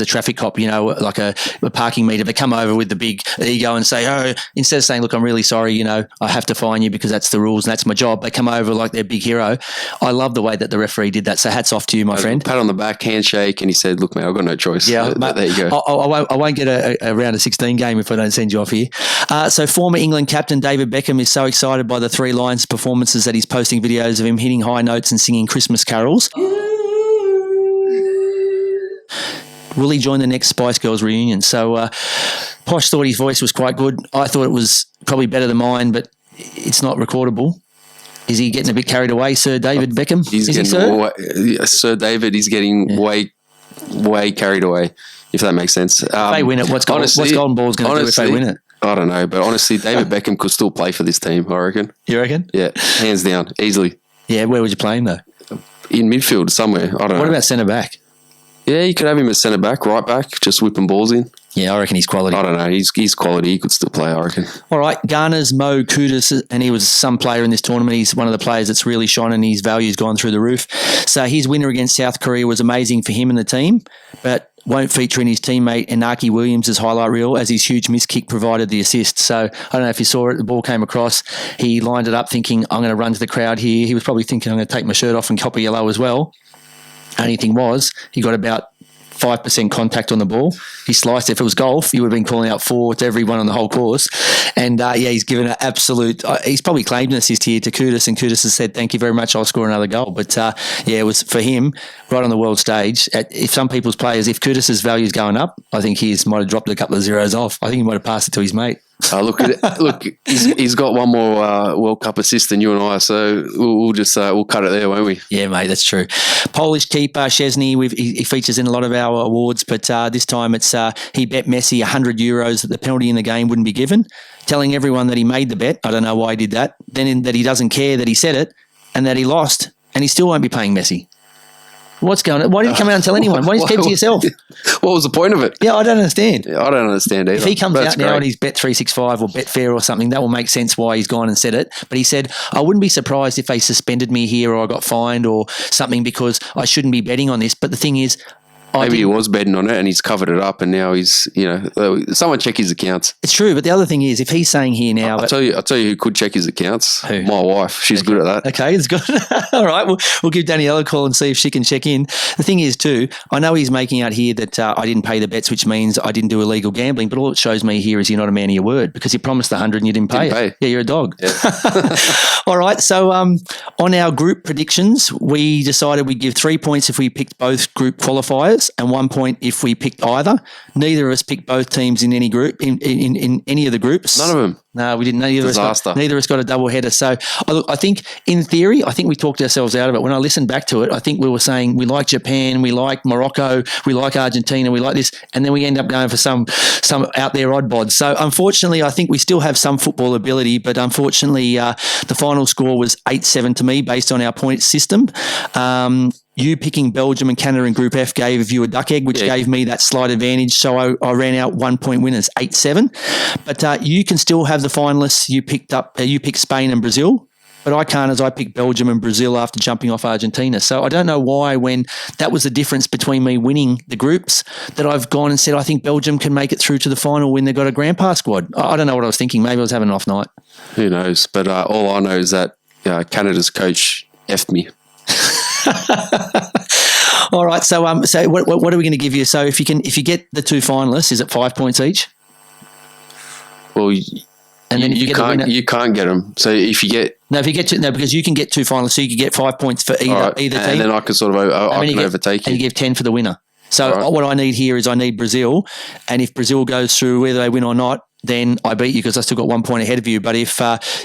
traffic cop, like a parking meter, but come over with the big ego and say, oh, instead of saying, look, I'm really sorry, I have to fine you because that's the rules and that's my job. They come over like they're big hero. I love the way that the referee did that. So hats off to you, my friend. Pat on the back, handshake, and he said, look, mate, I've got no choice. Yeah, there you go. I won't get a round of 16 game if I don't send you off here. So former England captain David Beckham is so excited by the Three Lions performances that he's posting videos of him hitting high notes and singing Christmas carols. will he join the next Spice Girls reunion? So Posh thought his voice was quite good. I thought it was probably better than mine, but it's not recordable. Is he getting a bit carried away, Sir David Beckham? Sir David is getting way carried away, if that makes sense. If they win it, what's Golden Ball's going to do if they win it? I don't know, but honestly, David Beckham could still play for this team, I reckon. You reckon? Yeah, hands down, easily. Yeah, where would you play him, though? In midfield somewhere, I don't know. What about centre-back? Yeah, you could have him as centre-back, right-back, just whipping balls in. Yeah, I reckon he's quality. I don't know. He's quality. He could still play, I reckon. All right. Ghana's Mo Kudus, and he was some player in this tournament. He's one of the players that's really shone, and his value's gone through the roof. So his winner against South Korea was amazing for him and the team, but won't feature in his teammate Inaki Williams' highlight reel as his huge miss kick provided the assist. So I don't know if you saw it. The ball came across. He lined it up thinking, I'm going to run to the crowd here. He was probably thinking, I'm going to take my shirt off and copy yellow as well. Only thing was, he got about 5% contact on the ball. He sliced it. If it was golf, he would have been calling out 4 to everyone on the whole course. And he's given an absolute. He's probably claimed an assist here to Kudus, and Kudus has said, "Thank you very much. I'll score another goal." But it was for him right on the world stage. If some people's players, if Kudus's value is going up, I think he might have dropped a couple of zeros off. I think he might have passed it to his mate. Look, he's got one more World Cup assist than you and I, so we'll cut it there, won't we? Yeah, mate, that's true. Polish keeper Szczesny, he features in a lot of our awards, but this time it's he bet Messi €100 that the penalty in the game wouldn't be given, telling everyone that he made the bet. I don't know why he did that. Then that he doesn't care that he said it and that he lost, and he still won't be paying Messi. What's going on? Why didn't you come out and tell anyone? Why didn't you keep it to yourself? What was the point of it? Yeah, I don't understand. Yeah, I don't understand either. If he comes out now and he's Bet365 or Betfair or something, that will make sense why he's gone and said it. But he said, I wouldn't be surprised if they suspended me here or I got fined or something because I shouldn't be betting on this. But the thing is, maybe he was betting on it and he's covered it up and now he's, someone check his accounts. It's true, but the other thing is, if he's saying here now... I'll tell you who could check his accounts. Who? My wife. She's good at that. Okay, it's good. All right, we'll give Danielle a call and see if she can check in. The thing is too, I know he's making out here that I didn't pay the bets, which means I didn't do illegal gambling, but all it shows me here is you're not a man of your word because you promised the 100 and you didn't pay it. Yeah, you're a dog. Yeah. All right, so on our group predictions, we decided we'd give 3 points if we picked both group qualifiers and 1 point if we picked either. Neither of us picked both teams in any group, in any of the groups. None of them. No, we didn't. Neither of us got a double header. So I think in theory, I think we talked ourselves out of it. When I listened back to it, I think we were saying we like Japan, we like Morocco, we like Argentina, we like this, and then we end up going for some out there odd bods. So unfortunately, I think we still have some football ability, but unfortunately, the final score was 8-7 to me based on our point system. You picking Belgium and Canada in Group F gave you a duck egg, which gave me that slight advantage. So I ran out 1 point winners, 8-7. But you can still have the finalists. You picked Spain and Brazil, but I can't, as I picked Belgium and Brazil after jumping off Argentina. So I don't know why, when that was the difference between me winning the groups, that I've gone and said I think Belgium can make it through to the final when they've got a grandpa squad. I don't know what I was thinking. Maybe I was having an off night. Who knows? But all I know is that Canada's coach effed me. All right. So what are we going to give you? So if you get the 2 finalists, is it 5 points each? Well, you can't get them. So if you get because you can get 2 finalists, so you can get 5 points for either team, and then I can sort of overtake you, and you give 10 for the winner. So what I need here is I need Brazil, and if Brazil goes through whether they win or not, then I beat you because I still got 1 point ahead of you. But if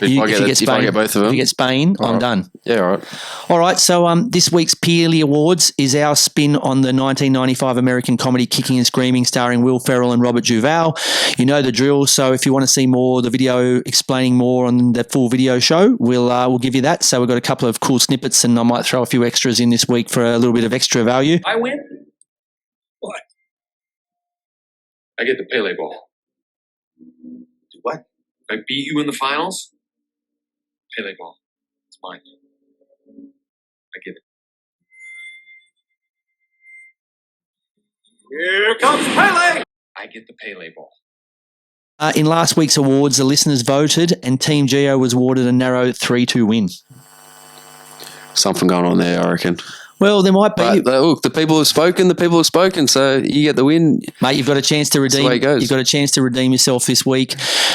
you get both of them, if you get Spain, I'm done. Yeah, all right. Right. So this week's Pelé Awards is our spin on the 1995 American comedy Kicking and Screaming, starring Will Ferrell and Robert Duvall. You know the drill. So if you want to see more, the video explaining more on the full video show, we'll give you that. So we've got a couple of cool snippets, and I might throw a few extras in this week for a little bit of extra value. I win. What? I get the Pelé ball. What? If I beat you in the finals, Pelé ball. It's mine. I get it. Here comes Pelé! I get the Pelé ball. In last week's awards, the listeners voted, and Team Geo was awarded a narrow 3-2 win. Something going on there, I reckon. Well, there might be. But look, the people have spoken, so you get the win. Mate, you've got a chance to redeem. That's the way it goes. You've got a chance to redeem yourself this week.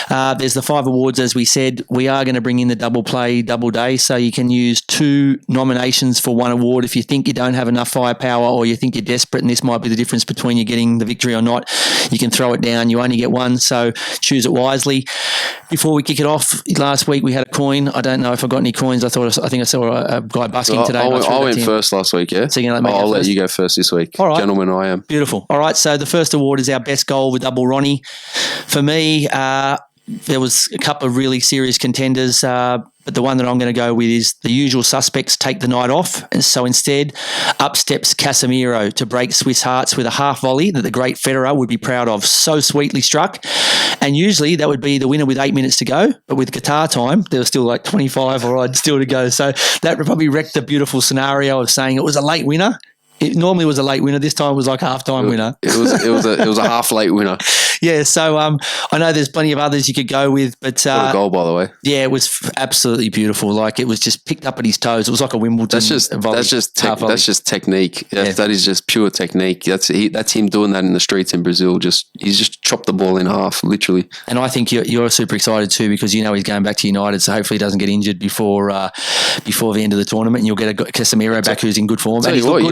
There's the 5 awards, as we said. We are going to bring in the double play, double day, so you can use 2 nominations for 1 award. If you think you don't have enough firepower, or you think you're desperate, and this might be the difference between you getting the victory or not, you can throw it down. You only get 1, so choose it wisely. Before we kick it off, last week we had a coin. I don't know if I got any coins. I think I saw a guy busking today. I went first last week, yeah? So you're gonna I'll let you go first this week. All right. Gentleman, I am. Beautiful. All right, so the first award is our best goal with double Ronnie. For me, there was a couple of really serious contenders, but the one that I'm going to go with is the usual suspects take the night off. And so instead, up steps Casemiro to break Swiss hearts with a half volley that the great Federer would be proud of. So sweetly struck. And usually that would be the winner with 8 minutes to go. But with guitar time, there was still like 25 or odd still to go. So that probably wrecked the beautiful scenario of saying it was a late winner. It normally was a late winner. This time it was like a half-time winner. It was a half late winner. Yeah, so I know there's plenty of others you could go with, but What a goal, by the way. yeah, it was absolutely beautiful. Like it was just picked up at his toes. It was like a Wimbledon. That's just technique. That is just pure technique. That's him doing that in the streets in Brazil. He's just chopped the ball in half, literally. And I think you're super excited too because you know he's going back to United, so hopefully he doesn't get injured before the end of the tournament, and you'll get a Casemiro back who's in good form. Tell you what,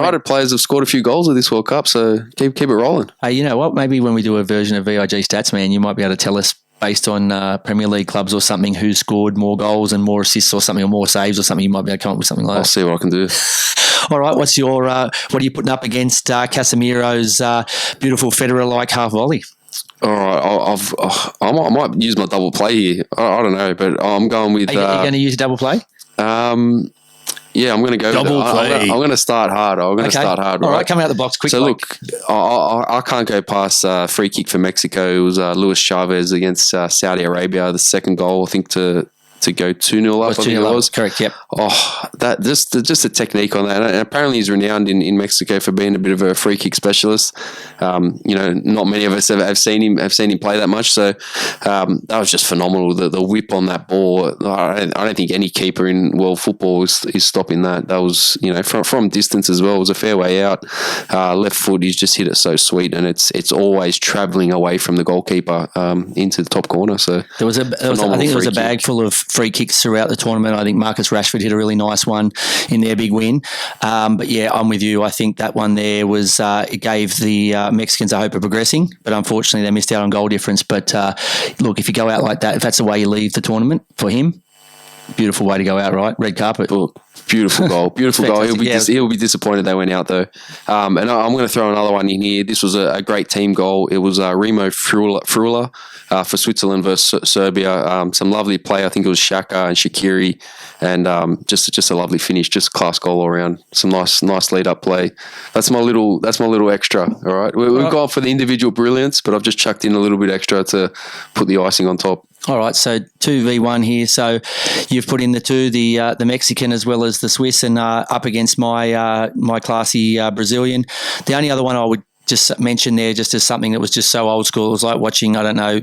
United players have scored a few goals of this World Cup, so keep it rolling. Hey, you know what? Maybe when we do a version of VIG Stats, man, you might be able to tell us based on Premier League clubs or something who scored more goals and more assists or something, or more saves or something. You might be able to come up with something like that. I'll see what I can do. All right, what's your what are you putting up against Casemiro's beautiful Federer-like half volley? All right, I might use my double play here. I don't know, but I'm going with. Are you going to use a double play? Yeah, I'm going to go. Double play. I'm going to start hard. I'm going to start hard. All right, come out the box quick. So look, I can't go past free kick for Mexico. It was Luis Chavez against Saudi Arabia. The second goal, I think, to go 2-0 up. I think it was. Correct, yep. Oh, that just a technique on that. And apparently he's renowned in Mexico for being a bit of a free kick specialist. Not many of us have seen him play that much. So that was just phenomenal. The whip on that ball. I don't think any keeper in world football is stopping that. That was from distance as well. It was a fair way out. Left foot, he's just hit it so sweet, and it's always travelling away from the goalkeeper into the top corner. So there was a bag full of free kicks throughout the tournament. I think Marcus Rashford hit a really nice one in their big win. But yeah, I'm with you. I think that one there was it gave the Mexicans a hope of progressing, but unfortunately they missed out on goal difference. But look, if you go out like that, if that's the way you leave the tournament for him, beautiful way to go out, right? Red carpet. Oh, beautiful goal. Beautiful goal. He'll be disappointed they went out though. And I'm going to throw another one in here. This was a great team goal. It was Remo Frula for Switzerland versus Serbia. Some lovely play. I think it was Xhaka and Shaqiri, and just a lovely finish. Just class goal all around. Some nice lead up play. That's my little extra. All right, we've gone for the individual brilliance, but I've just chucked in a little bit extra to put the icing on top. All right, so 2v1 here. So you've put in the two, the Mexican as well as the Swiss, and up against my classy Brazilian. The only other one I would just mention there, just as something that was just so old school, it was like watching, I don't know,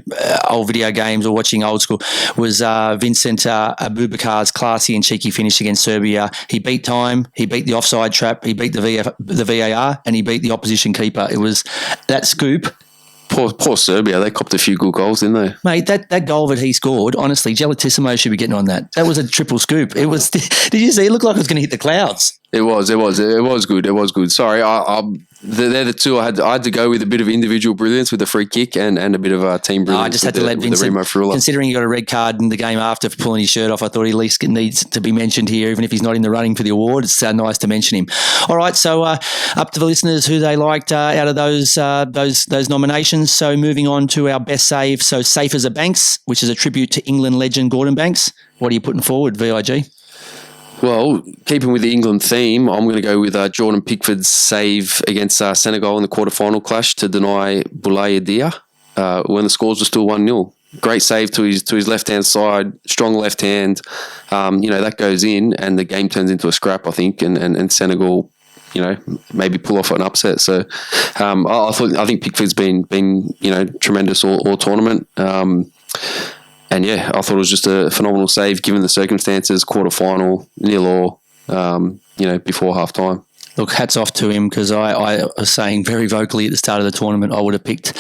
old video games or watching old school, was Vincent Abubakar's classy and cheeky finish against Serbia. He beat time, he beat the offside trap, he beat the VAR, and he beat the opposition keeper. It was that scoop. Poor Serbia, they copped a few good goals, didn't they? Mate, that goal that he scored, honestly, Gelatissimo should be getting on that. That was a triple scoop. It was. Did you see? It looked like it was going to hit the clouds. It was good. Sorry, they're the two I had to go with. A bit of individual brilliance with the free kick and a bit of team brilliance. I just had to let Vincent, considering he got a red card in the game after for pulling his shirt off, I thought he at least needs to be mentioned here, even if he's not in the running for the award. It's nice to mention him. All right, so up to the listeners who they liked out of those nominations. So moving on to our best save. So Safe as a Banks, which is a tribute to England legend Gordon Banks. What are you putting forward, VIG? Well, keeping with the England theme, I'm going to go with Jordan Pickford's save against Senegal in the quarterfinal clash to deny Boulaye Dia when the scores were still 1-0. Great save to his left-hand side, strong left hand. That goes in and the game turns into a scrap, I think, and Senegal, maybe pull off an upset. So I think Pickford's been tremendous all tournament. And yeah, I thought it was just a phenomenal save given the circumstances. Quarterfinal, 0-0. before half time. Look, hats off to him, because I was saying very vocally at the start of the tournament I would have picked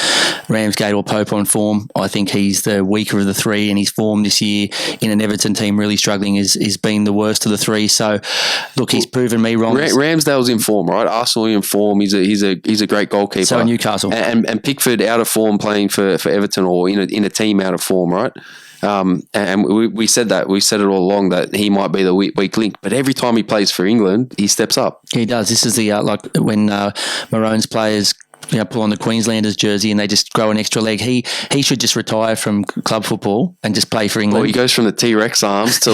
Ramsgate or Pope on form. I think he's the weaker of the three, and his form this year in an Everton team really struggling is been the worst of the three. So, look, he's proven me wrong. Ramsdale's in form, right? Arsenal in form. He's a great goalkeeper. So Newcastle and Pickford out of form playing for Everton, or in a team out of form, right? And we said that. We said it all along that he might be the weak link. But every time he plays for England, he steps up. He does. This is the like when Maroon's players pull on the Queenslanders jersey and they just grow an extra leg. He should just retire from club football and just play for England. Or he goes from the T-Rex arms to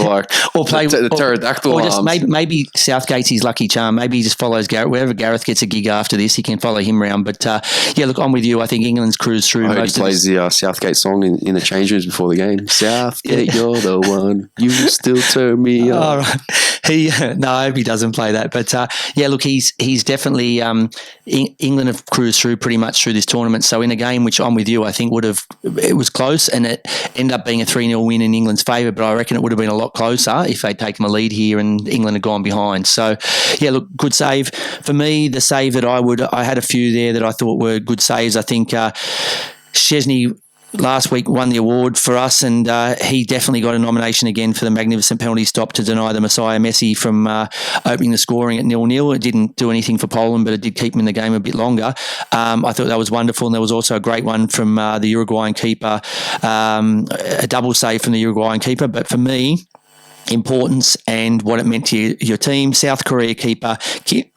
or play the pterodactyl or arms. Just maybe Southgate's his lucky charm. Maybe he just follows Gareth. Wherever Gareth gets a gig after this, he can follow him around. But look, I'm with you. I think England's cruised through. I heard he plays the Southgate song in the change rooms before the game. Southgate, you're the one. You still turn me on. Oh, right. No, I hope he doesn't play that. But look, he's definitely England have cruised through pretty much through this tournament. So in a game which I'm with you, I think it was close, and it ended up being a 3-0 win in England's favour. But I reckon it would have been a lot closer if they'd taken the lead here and England had gone behind. So look, good save for me. The save that I had a few there that I thought were good saves. I think Chesney last week won the award for us, and he definitely got a nomination again for the magnificent penalty stop to deny the Messiah Messi from opening the scoring at 0-0. It didn't do anything for Poland, but it did keep him in the game a bit longer. I thought that was wonderful, and there was also a great one from the Uruguayan keeper, a double save from the Uruguayan keeper. But for me, importance and what it meant to your team. South Korea keeper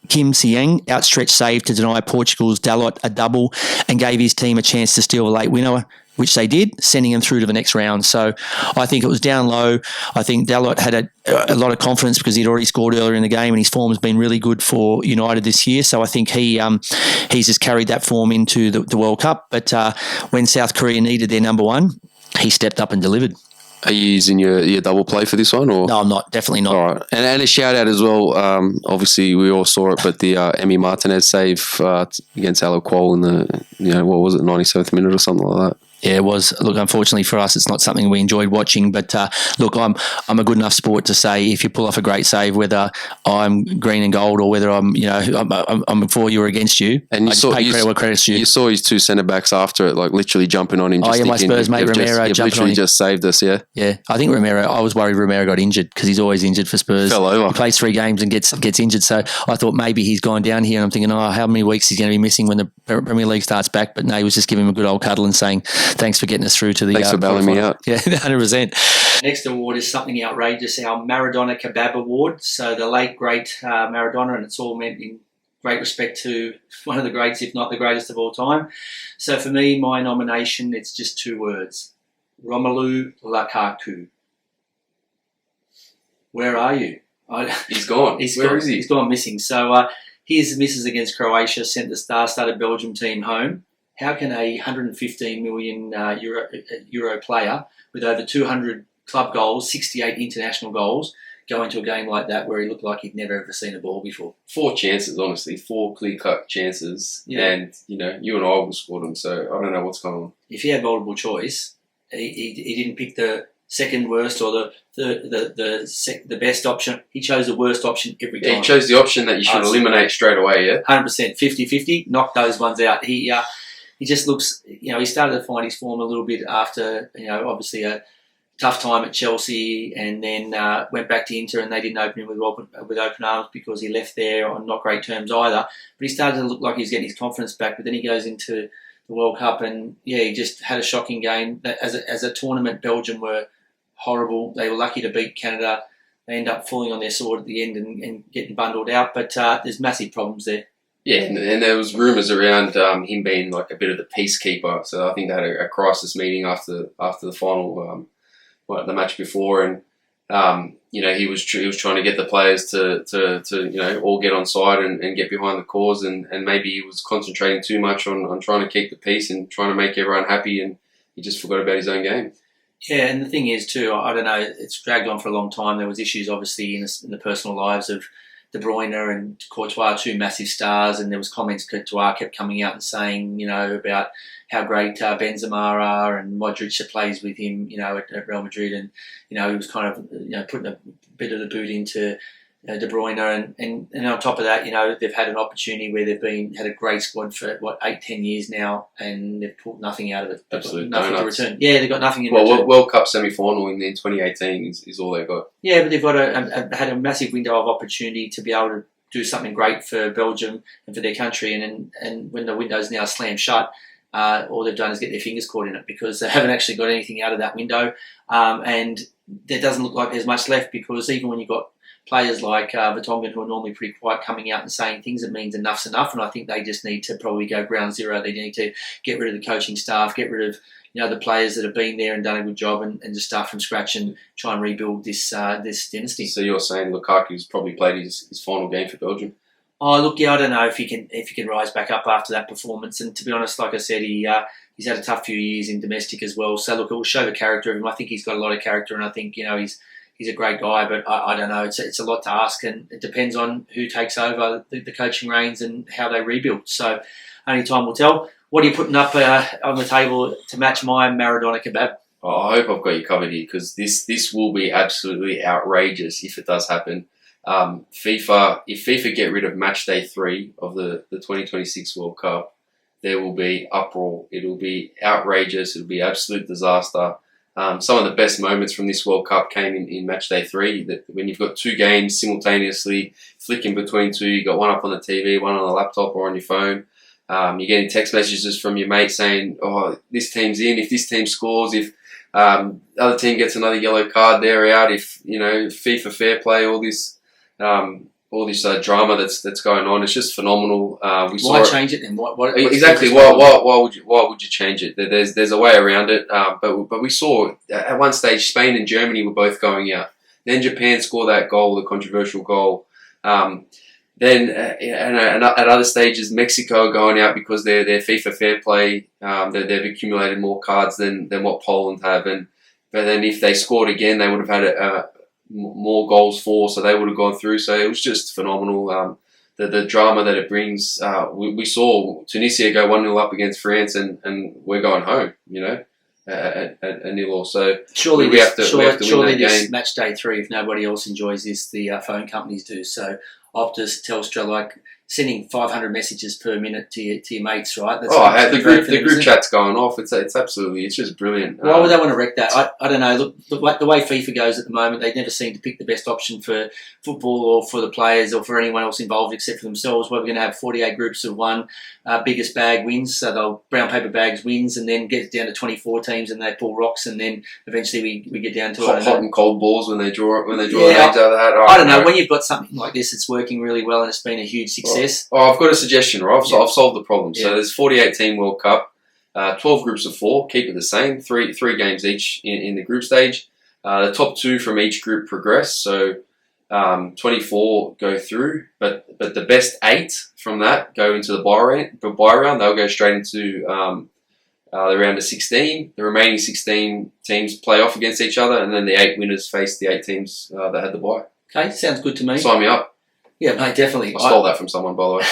Kim Si-young outstretched save to deny Portugal's Dalot a double and gave his team a chance to steal a late winner, which they did, sending them through to the next round. So I think it was down low. I think Dalot had a lot of confidence because he'd already scored earlier in the game, and his form has been really good for United this year. So I think he's just carried that form into the World Cup. But when South Korea needed their number one, he stepped up and delivered. Are you using your double play for this one? Or? No, I'm not. Definitely not. All right. And a shout out as well. Obviously, we all saw it, but the Emi Martinez save against Alec Quol in the, what was it, 97th minute or something like that. Yeah, it was. Look, unfortunately for us, it's not something we enjoyed watching. But look, I'm a good enough sport to say if you pull off a great save, whether I'm green and gold or whether I'm for you or against you, and I just pay credit where credit's due. You saw his two centre backs after it, like literally jumping on him. Just my Spurs mate Romero jumping on him. Just saved us. Yeah, yeah. I think Romero. I was worried Romero got injured because he's always injured for Spurs. Fell over. He plays 3 games and gets injured. So I thought maybe he's gone down here, and I'm thinking, how many weeks he's going to be missing when the Premier League starts back? But no, he was just giving him a good old cuddle and saying thanks for getting us through to the. Thanks for bailing me out. Yeah, 100%. Next award is something outrageous, our Maradona Kebab Award. So the late, great Maradona, and it's all meant in great respect to one of the greats, if not the greatest of all time. So for me, my nomination, it's just 2 words. Romelu Lukaku. Where are you? He's gone. Where is he? He's gone missing. So his misses against Croatia sent the star-studded Belgium team home. How can a 115 million euro player with over 200 club goals, 68 international goals, go into a game like that where he looked like he'd never ever seen a ball before? 4 chances, honestly, 4 clear-cut chances, and you and I will score them. So I don't know what's going on. If he had multiple choice, he didn't pick the second worst or the best option. He chose the worst option every time. He chose the option that you should eliminate straight away. Yeah, 100%, 50-50. Knock those ones out. He just looks, he started to find his form a little bit after, obviously a tough time at Chelsea, and then went back to Inter, and they didn't open him with open arms because he left there on not great terms either. But he started to look like he's getting his confidence back. But then he goes into the World Cup, and he just had a shocking game. As a tournament, Belgium were horrible. They were lucky to beat Canada. They end up falling on their sword at the end and getting bundled out. But there's massive problems there. Yeah, and there was rumours around him being like a bit of the peacekeeper. So I think they had a crisis meeting after the final, the match before, and he was trying to get the players to all get on side and get behind the cause, and maybe he was concentrating too much on trying to keep the peace and trying to make everyone happy, and he just forgot about his own game. Yeah, and the thing is too, I don't know, it's dragged on for a long time. There was issues obviously in the personal lives of De Bruyne and Courtois, 2 massive stars, and there was comments Courtois kept coming out and saying, about how great Benzema are and Modric plays with him, at Real Madrid, and he was kind of putting a bit of the boot into De Bruyne, and on top of that, they've had an opportunity where they've had a great squad for 8-10 years now, and they've pulled nothing out of it. They've Absolute got nothing donuts. to return. Yeah, they've got nothing in return. World Cup semi-final in 2018 is all they got. Yeah, but they've got had a massive window of opportunity to be able to do something great for Belgium and for their country, and when the window's now slammed shut, all they've done is get their fingers caught in it because they haven't actually got anything out of that window, and there doesn't look like there's much left, because even when you've got players like Vertonghen, who are normally pretty quiet, coming out and saying things, it means enough's enough, and I think they just need to probably go ground zero. They need to get rid of the coaching staff, get rid of the players that have been there and done a good job, and just start from scratch and try and rebuild this dynasty. So you're saying Lukaku's probably played his final game for Belgium? Oh, look, I don't know if he can rise back up after that performance. And to be honest, like I said, he's had a tough few years in domestic as well. So look, it will show the character of him. I think he's got a lot of character, and I think he's a great guy. But I don't know. It's a lot to ask, and it depends on who takes over the coaching reins and how they rebuild. So only time will tell. What are you putting up on the table to match my Maradona kebab? Oh, I hope I've got you covered here, because this will be absolutely outrageous if it does happen. If FIFA get rid of match day 3 of the 2026 World Cup, there will be uproar. It'll be outrageous. It'll be absolute disaster. Some of the best moments from this World Cup came in match day 3. That when you've got 2 games simultaneously, flicking between 2, you got one up on the TV, one on the laptop or on your phone. You're getting text messages from your mate saying, "Oh, this team's in. If this team scores, if the other team gets another yellow card, they're out. If FIFA fair play, all this drama that's going on. It's just phenomenal. Why change it then? What exactly? Why would you change it? There's a way around it. But we saw at one stage Spain and Germany were both going out. Then Japan scored that goal, the controversial goal. Then at other stages, Mexico going out because their FIFA fair play, they've accumulated more cards than what Poland have. But then if they scored again, they would have had more goals for, so they would have gone through. So it was just phenomenal. The drama that it brings. We saw Tunisia go 1-0 up against France, and we're going home. At 0-0. So surely we have to win that this game. Match day 3, if nobody else enjoys this, the phone companies do. So Optus, Telstra, like sending 500 messages per minute to your mates, right? That's the group chat's going off. It's just brilliant. Why would they want to wreck that? I don't know. Look, the way FIFA goes at the moment, they never seem to pick the best option for football or for the players or for anyone else involved except for themselves. Where we're going to have 48 groups of one, biggest bag wins. So they'll brown paper bags wins, and then get down to 24 teams, and they pull rocks, and then eventually we get down to hot and cold balls when they draw the names out of that. I don't know. When you've got something like this, it's working really well, and it's been a huge success. I've got a suggestion, Rob. So I've solved the problem. Yeah. So there's 48 team World Cup, 12 groups of 4. Keep it the same. Three games each in the group stage. The top 2 from each group progress. So 24 go through, but the best 8 from that go into the bye round. They'll go straight into the round of 16. The remaining 16 teams play off against each other, and then the 8 winners face the 8 teams that had the bye. Okay, sounds good to me. Sign me up. Yeah, mate, definitely. I stole that from someone, by the way.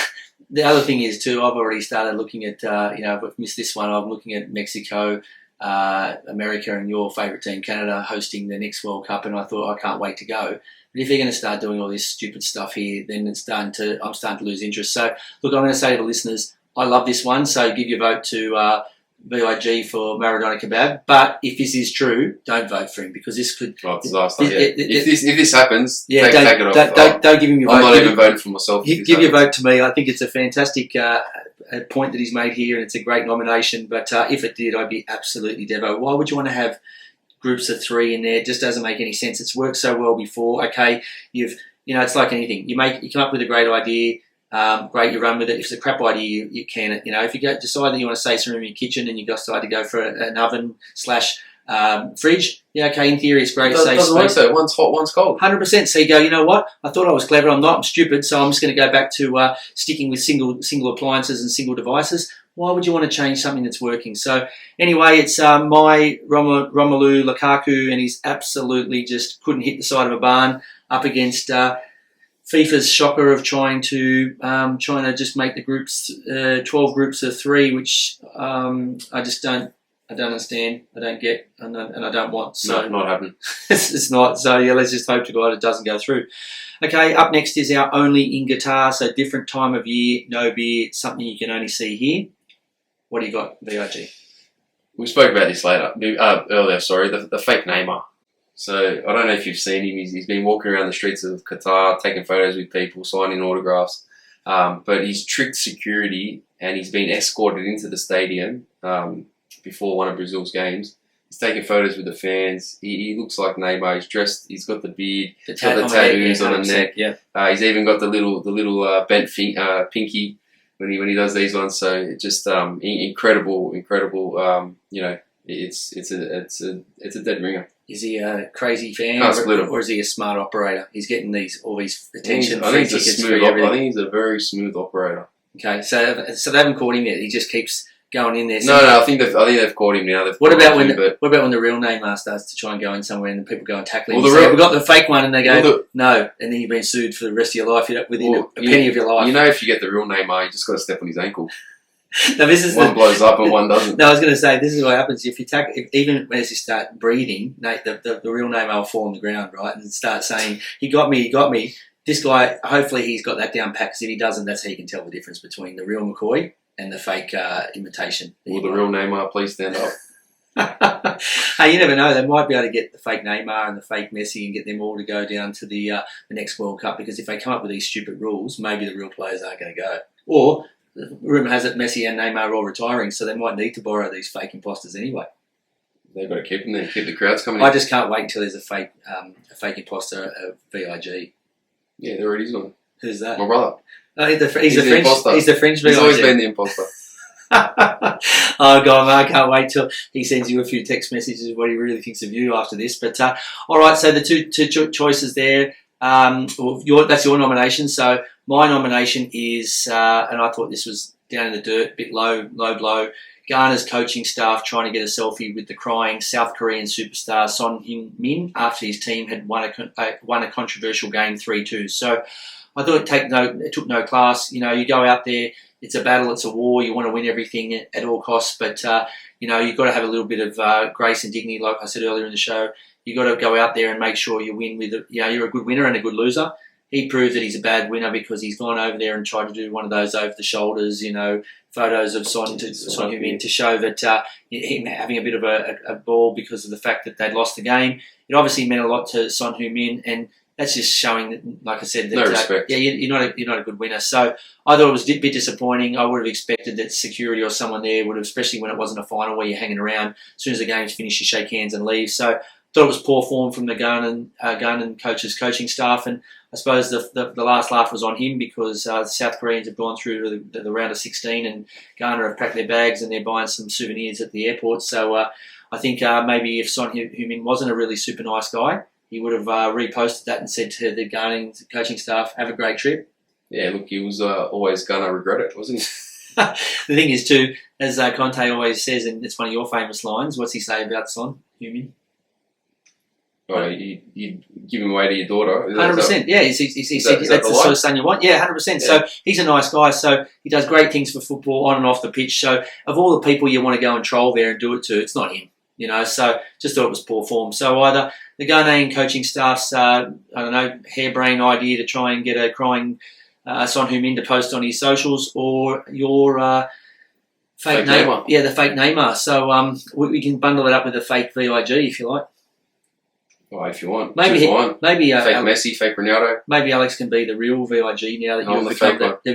The other thing is too, I've already started looking at, I've missed this one. I'm looking at Mexico, America, and your favourite team, Canada, hosting the next World Cup, and I thought I can't wait to go. But if they're going to start doing all this stupid stuff here, then I'm starting to lose interest. So, look, I'm going to say to the listeners, I love this one. So, give your vote to BIG for Maradona Kebab. But if this is true, don't vote for him, because this could... Oh, disaster, if this happens, take it off. Don't give him your vote. I'm not even voting for myself. Give your vote to me. I think it's a fantastic point that he's made here, and it's a great nomination. But if it did, I'd be absolutely devo. Why would you want to have groups of 3 in there? It just doesn't make any sense. It's worked so well before. Okay, it's like anything. You come up with a great idea. Great, you run with it. If it's a crap idea, you can it. If you decide that you want to save some room in your kitchen and you decide to go for an oven / fridge, okay, in theory it's great. It doesn't work so. One's hot, one's cold. 100%. So you go, you know what? I thought I was clever. I'm not. I'm stupid. So I'm just going to go back to sticking with single appliances and single devices. Why would you want to change something that's working? So anyway, it's my Romelu Lukaku, and he's absolutely just couldn't hit the side of a barn up against FIFA's shocker of trying to just make the groups 12 groups of 3, which I just don't I don't understand. I don't get, and I don't want. So No, not happening. it's not. So yeah, let's just hope to God it doesn't go through. Okay, up next is our only in guitar. So different time of year, no beer, something you can only see here. What do you got, VIG? We spoke about this earlier. Sorry, the fake Neymar. So I don't know if you've seen him. He's been walking around the streets of Qatar, taking photos with people, signing autographs. But he's tricked security and he's been escorted into the stadium before one of Brazil's games. He's taking photos with the fans. He looks like Neymar. He's dressed. He's got the beard. He's got the tattoos on the neck. Yeah. He's even got the little bent pinky when he does these ones. So it's just incredible. It's a dead ringer. Is he a crazy fan, or is he a smart operator? He's getting all these attention. I think he's a very smooth operator. Okay, so they haven't caught him yet. He just keeps going in there. No, I think they've caught him now. What about when the real Neymar starts to try and go in somewhere and people go and tackle him? We've got the fake one, and they go no, and then you've been sued for the rest of your life within a penny of your life. You know, if you get the real Neymar, you just got to step on his ankle. No, this is one blows up and one doesn't. No, I was going to say this is what happens if you even as you start breathing, the real Neymar will fall on the ground, right, and start saying, "He got me." This guy, hopefully, he's got that down pat. Because if he doesn't, that's how you can tell the difference between the real McCoy and the fake imitation. Will the real Neymar please stand up? Hey, you never know. They might be able to get the fake Neymar and the fake Messi and get them all to go down to the next World Cup. Because if they come up with these stupid rules, maybe the real players aren't going to go. Or rumour has it Messi and Neymar are all retiring, so they might need to borrow these fake imposters anyway. They've got to keep them there, keep the crowds coming I in. just can't wait until there's a fake imposter of VIG. Yeah, there already is one. Who's that? My brother. He's the French. Imposter. He's the French VIG. He's always been the imposter. Oh God, man, I can't wait till he sends you a few text messages of what he really thinks of you after this. But all right, so the two choices there. That's your nomination. So my nomination is, and I thought this was down in the dirt, a bit low blow. Ghana's coaching staff trying to get a selfie with the crying South Korean superstar Son Heung-min after his team had won a controversial game 3-2. So I thought it took no class. You know, you go out there, it's a battle, it's a war. You want to win everything at all costs, but you've got to have a little bit of grace and dignity, like I said earlier in the show. You've got to go out there and make sure you win you're a good winner and a good loser. He proved that he's a bad winner because he's gone over there and tried to do one of those over the shoulders, photos of Son Heung-min to show that him having a bit of a ball because of the fact that they'd lost the game. It obviously meant a lot to Son Heung-min, and that's just showing that, like I said, that no respect. you're not a good winner. So I thought it was a bit disappointing. I would have expected that security or someone there would have, especially when it wasn't a final where you're hanging around. As soon as the game's finished, you shake hands and leave. So thought it was poor form from the Ghanaian coach's coaching staff, and I suppose the last laugh was on him because the South Koreans have gone through to the round of 16 and Ghana have packed their bags and they're buying some souvenirs at the airport. So I think maybe if Son Heung-min wasn't a really super nice guy, he would have reposted that and said to the Ghanaian coaching staff, have a great trip. Yeah, look, he was always going to regret it, wasn't he? The thing is too, as Conte always says, and it's one of your famous lines, what's he say about Son Heung-min? Oh, you give him away to your daughter. 100%. Yeah, that's the sort of son you want. Yeah, 100%. Yeah. So he's a nice guy. So he does great things for football on and off the pitch. So of all the people you want to go and troll there and do it to, it's not him. So just thought it was poor form. So either the Ghanaian coaching staff's, harebrained idea to try and get a crying Son Heung-min to post on his socials, or your fake Neymar. Yeah, the fake Neymar. So we can bundle it up with a fake VIG if you like. Oh, if you want. Maybe fake Messi, fake Ronaldo. Maybe Alex can be the real VIG now that you've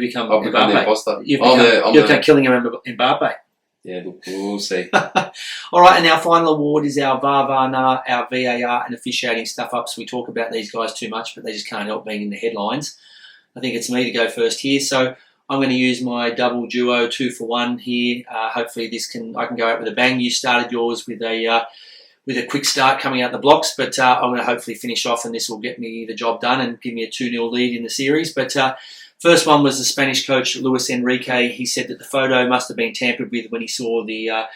become I'll become the imposter. You've become killing him Mbappe. Yeah, we'll see. All right, and our final award is our VAR, our VAR and officiating stuff-ups. We talk about these guys too much, but they just can't help being in the headlines. I think it's me to go first here. So I'm going to use my double duo 2-for-1 here. Hopefully I can go out with a bang. You started yours with a quick start coming out the blocks, but I'm going to hopefully finish off and this will get me the job done and give me a 2-0 lead in the series. But first one was the Spanish coach, Luis Enrique. He said that the photo must have been tampered with when he saw the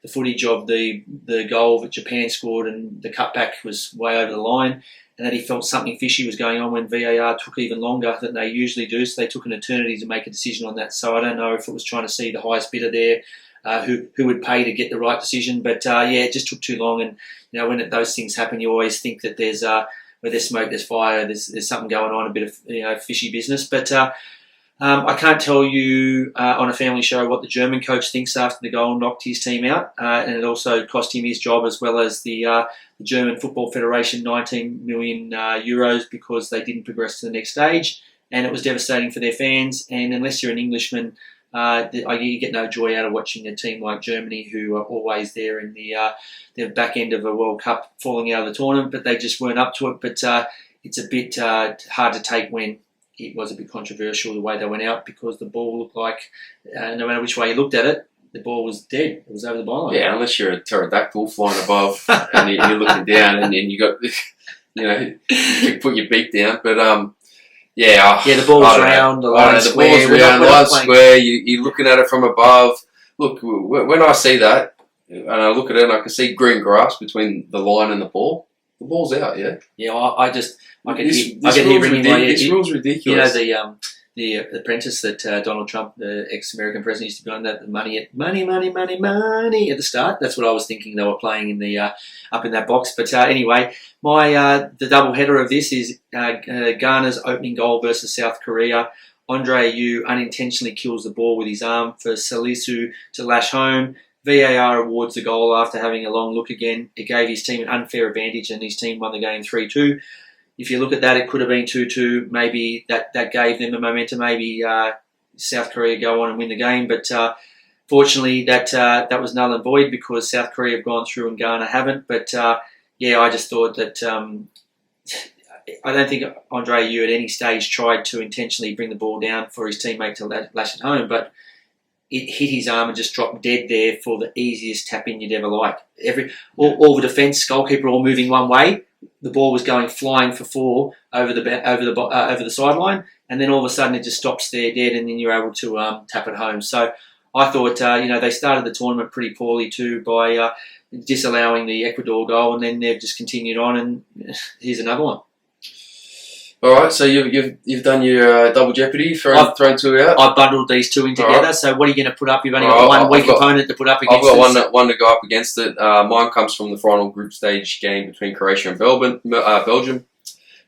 footage of the goal that Japan scored and the cutback was way over the line, and that he felt something fishy was going on when VAR took even longer than they usually do, so they took an eternity to make a decision on that. So I don't know if it was trying to see the highest bidder there who would pay to get the right decision. But it just took too long. And when those things happen, you always think that there's where there's smoke, there's fire. There's something going on, a bit of fishy business. But I can't tell you on a family show what the German coach thinks after the goal knocked his team out, and it also cost him his job, as well as the German Football Federation 19 million euros, because they didn't progress to the next stage, and it was devastating for their fans. And unless you're an Englishman, you get no joy out of watching a team like Germany, who are always there in the back end of a World Cup, falling out of the tournament, but they just weren't up to it. But it's a bit hard to take when it was a bit controversial the way they went out, because the ball looked like, no matter which way you looked at it, the ball was dead. It was over the byline. Yeah, unless you're a pterodactyl flying above and you're looking down, and then you got, you put your beak down. But the ball's round, the line's square. The ball's round, the line's square. You're looking at it from above. Look, when I see that, and I look at it, and I can see green grass between the line and the ball. The ball's out. Yeah. Yeah, I can hear ringing my ears. This rule's ridiculous. The apprentice that Donald Trump, the ex-American president, used to be on, that money at the start. That's what I was thinking they were playing in the up in that box. But anyway, the double header of this is Ghana's opening goal versus South Korea. Andre Ayew unintentionally kills the ball with his arm for Salisu to lash home. VAR awards the goal after having a long look again. It gave his team an unfair advantage, and his team won the game 3-2. If you look at that, it could have been 2-2. Maybe that gave them a momentum. Maybe South Korea go on and win the game. But fortunately, that was null and void, because South Korea have gone through and Ghana haven't. But I just thought that I don't think Andre Ayew at any stage tried to intentionally bring the ball down for his teammate to lash it home. But it hit his arm and just dropped dead there for the easiest tap-in you'd ever like. All the defence, goalkeeper all moving one way. The ball was going flying for four over the sideline, and then all of a sudden it just stops there dead, and then you're able to tap it home. So I thought they started the tournament pretty poorly too by disallowing the Ecuador goal, and then they've just continued on, and here's another one. All right, so you've done your double jeopardy, thrown two out. I've bundled these two in together. Right. So what are you going to put up? You've only got one weak opponent to put up against. I've got one to go up against it. Mine comes from the final group stage game between Croatia and Belgium.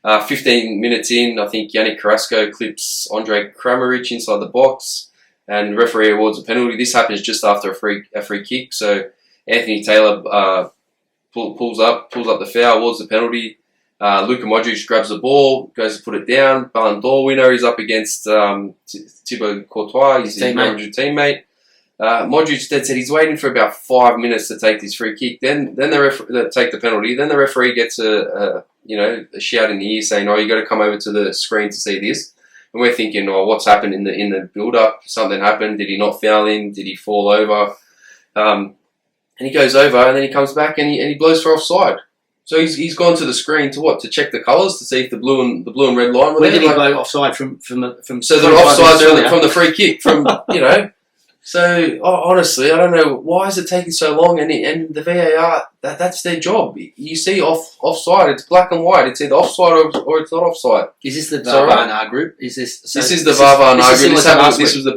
15 minutes in, I think Yannick Carrasco clips Andre Kramaric inside the box, and the referee awards a penalty. This happens just after a free kick. So Anthony Taylor pulls up the foul, awards the penalty. Luka Modric grabs the ball, goes to put it down. Ballon d'Or winner is up against Thibaut Courtois, his teammate. Modric dead set. He's waiting for about 5 minutes to take this free kick. Then take the penalty. Then the referee gets a shout in the ear saying, "Oh, you got to come over to the screen to see this." And we're thinking, "Oh, what's happened in the build up? Something happened. Did he not foul him? Did he fall over?" And he goes over, and then he comes back and he blows for offside. So he's gone to the screen to what? To check the colours, to see if the blue and red line were there. Where did he blow offside from? So they're offside from the free kick. So honestly, I don't know why is it taking so long. And the VAR, that's their job. You see offside, it's black and white. It's either offside or it's not offside. Is this the VAR group? This is the VAR group. This was the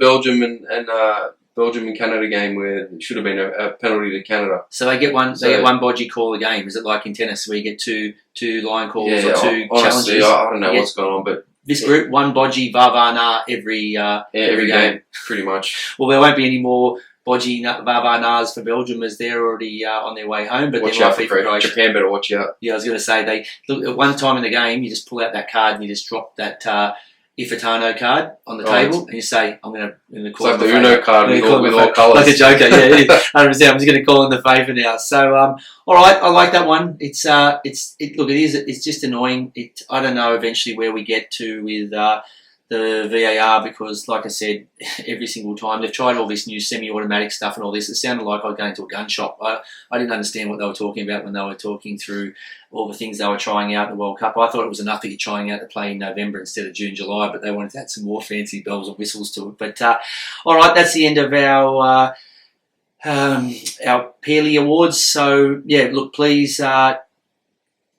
Belgium and Canada game where it should have been a penalty to Canada. So they get one bodgy call a game. Is it like in tennis where you get two line calls or two honestly, challenges? I don't know what's going on, but this group, one bodgy VAR every game, pretty much. Well, there won't be any more bodgy VAR for Belgium, as they're already on their way home. But watch out for Croatia. Japan better watch out. Yeah, I was going to say they look at one time in the game. You just pull out that card and you just drop that Ifitano card on the table, and you say, "I'm going to call." It's like the Uno card with all colours, like a joker. Yeah, 100%. I'm just going to call in the favour now. So, all right, I like that one. It's just annoying. I don't know eventually where we get to with the VAR, because, like I said, every single time they've tried all this new semi-automatic stuff and all this, it sounded like I was going to a gun shop. I didn't understand what they were talking about when they were talking through all the things they were trying out in the World Cup. I thought it was enough that you're trying out to play in November instead of June, July, but they wanted to add some more fancy bells and whistles to it. But all right, that's the end of our Pelé Awards. So yeah, look, please have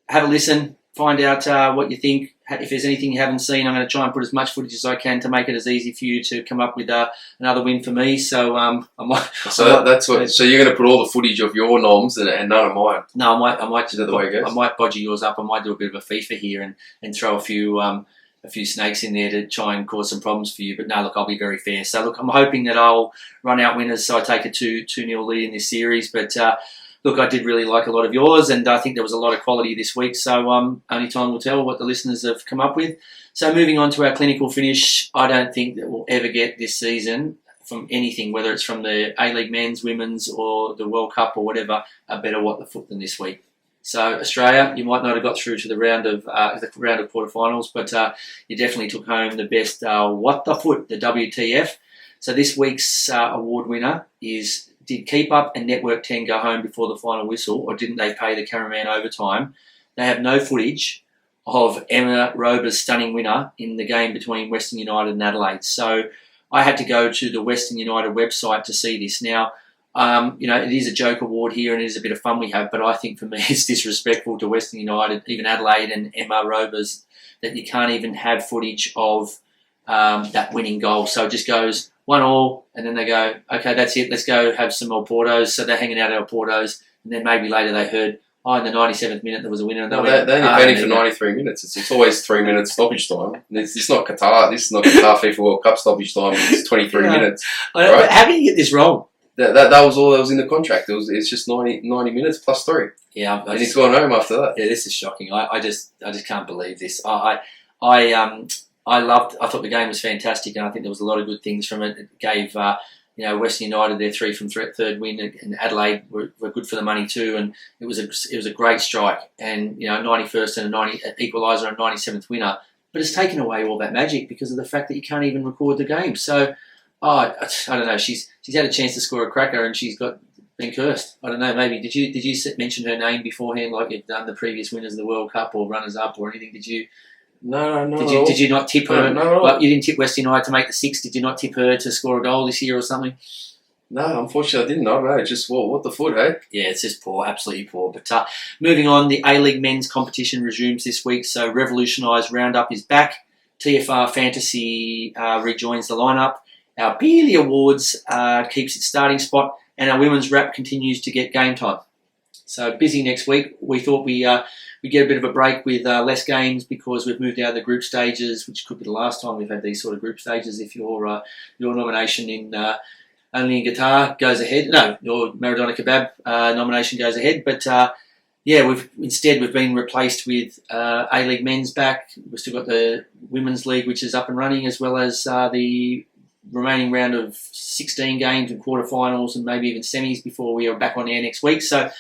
a listen, find out what you think. if there's anything you haven't seen, I'm going to try and put as much footage as I can to make it as easy for you to come up with another win for me. So that's what. So you're going to put all the footage of your noms and none of mine. No, I might. Is that the way it goes? I might bodgy yours up. I might do a bit of a FIFA here and throw a few snakes in there to try and cause some problems for you. But no, look, I'll be very fair. So look, I'm hoping that I'll run out winners. So I take a 2-0 lead in this series. But look, I did really like a lot of yours, and I think there was a lot of quality this week. So only time will tell what the listeners have come up with. So moving on to our clinical finish, I don't think that we'll ever get this season from anything, whether it's from the A-League men's, women's, or the World Cup or whatever, a better what the foot than this week. So Australia, you might not have got through to the round of quarterfinals, but you definitely took home the best what the foot, the WTF. So this week's award winner is: did Keep Up and Network 10 go home before the final whistle, or didn't they pay the cameraman overtime? They have no footage of Emma Rober's stunning winner in the game between Western United and Adelaide. So I had to go to the Western United website to see this. Now, it is a joke award here and it is a bit of fun we have, but I think for me it's disrespectful to Western United, even Adelaide and Emma Rober's, that you can't even have footage of that winning goal. So it just goes 1-1, and then they go, okay, that's it, let's go have some more Portos. So they're hanging out our Portos, and then maybe later they heard, in the 97th minute there was a winner. And they only played for 93 minutes. It's always 3 minutes stoppage time. It's not Qatar. This is not Qatar FIFA World Cup stoppage time. It's 23 minutes. Right? How can you get this wrong? That was all that was in the contract. It's just 90 minutes plus 3. Yeah, and he's gone home after that. Yeah, this is shocking. I just can't believe this. I thought the game was fantastic, and I think there was a lot of good things from it. It gave Western United their 3 from third win, and Adelaide were good for the money too. And it was a great strike, and 91st and a 90 equaliser and 97th winner. But it's taken away all that magic because of the fact that you can't even record the game. So I don't know. She's had a chance to score a cracker, and she's been cursed. I don't know. Maybe did you mention her name beforehand, like you've done the previous winners of the World Cup or runners up or anything? Did you? No. Did you not tip her? No. Like, you didn't tip Western United to make the 6. Did you not tip her to score a goal this year or something? No, unfortunately I didn't. I don't know. Just what the foot, hey? Yeah, it's just poor, absolutely poor. But moving on, the A-League men's competition resumes this week. So Revolutionised Roundup is back. TFR Fantasy rejoins the lineup. Our Pelé Awards keeps its starting spot, and our women's wrap continues to get game time. So busy next week. We thought we get a bit of a break with less games because we've moved out of the group stages, which could be the last time we've had these sort of group stages. If your nomination in only in guitar goes ahead, your Maradona Kebab nomination goes ahead. But we've been replaced with A-League men's back. We've still got the women's league, which is up and running, as well as the remaining round of 16 games and quarterfinals and maybe even semis before we are back on air next week. So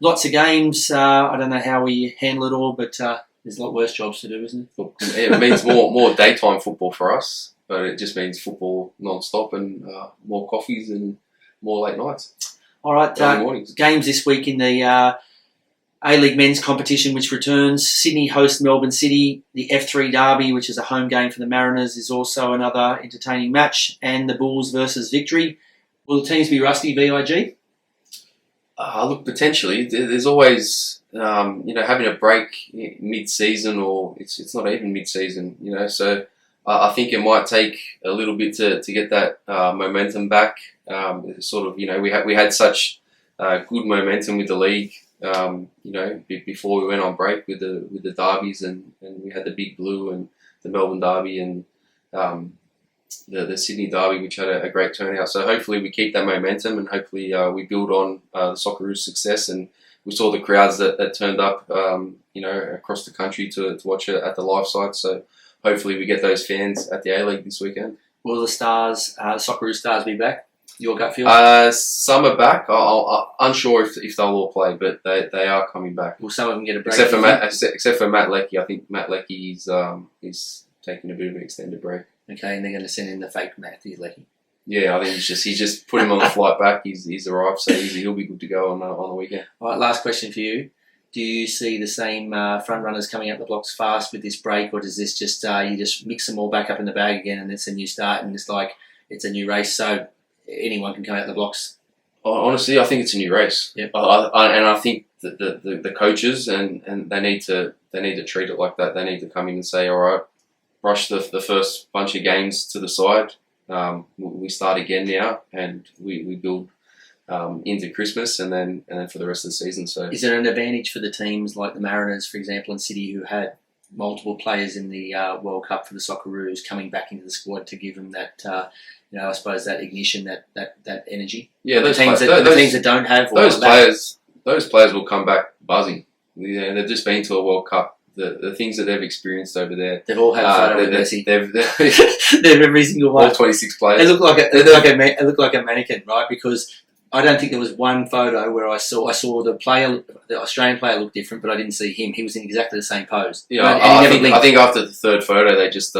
lots of games. I don't know how we handle it all, but there's a lot worse jobs to do, isn't it? It means more daytime football for us, but it just means football non-stop and more coffees and more late nights. All right, games this week in the A-League men's competition, which returns. Sydney host Melbourne City. The F3 Derby, which is a home game for the Mariners, is also another entertaining match. And the Bulls versus Victory. Will the teams be rusty, VIG? Look, potentially. There's always, having a break mid-season, or it's not even mid-season, So I think it might take a little bit to get that momentum back. We had such good momentum with the league. Before we went on break with the derbies, and we had the Big Blue and the Melbourne Derby and the Sydney Derby, which had a great turnout. So hopefully we keep that momentum, and hopefully we build on the Socceroos' success. And we saw the crowds that turned up, across the country to watch it at the live site. So hopefully we get those fans at the A-League this weekend. Will the Stars, Socceroos Stars, be back? Your gut feel? Some are back. I'm unsure if they'll all play, but they are coming back. Will some of them get a break? Except for Matt Leckie. I think Matt Leckie is taking a bit of an extended break. Okay, and they're going to send in the fake Matthew Leckie. Yeah, I think he just put him on the flight back. He's arrived, so he'll be good to go on the weekend. All right, last question for you. Do you see the same front runners coming up the blocks fast with this break, or does this just you just mix them all back up in the bag again, and it's a new start, and it's a new race, so anyone can come out the blocks? Honestly, I think it's a new race. Yep. I think the coaches, and they need to treat it like that. They need to come in and say, all right, brush the first bunch of games to the side. We start again now, and we build into Christmas, and then for the rest of the season. So, is there an advantage for the teams like the Mariners, for example, and City, who had multiple players in the World Cup for the Socceroos coming back into the squad to give them that, I suppose that ignition, that energy? Yeah, the teams that don't have those players will come back buzzing. They've just been to a World Cup. The things that they've experienced over there, they've all had a photo with Messi. They've every single one. All 26 players. They look like a mannequin, right? Because I don't think there was one photo where I saw the Australian player looked different, but I didn't see him. He was in exactly the same pose. Yeah, I think after the third photo, they just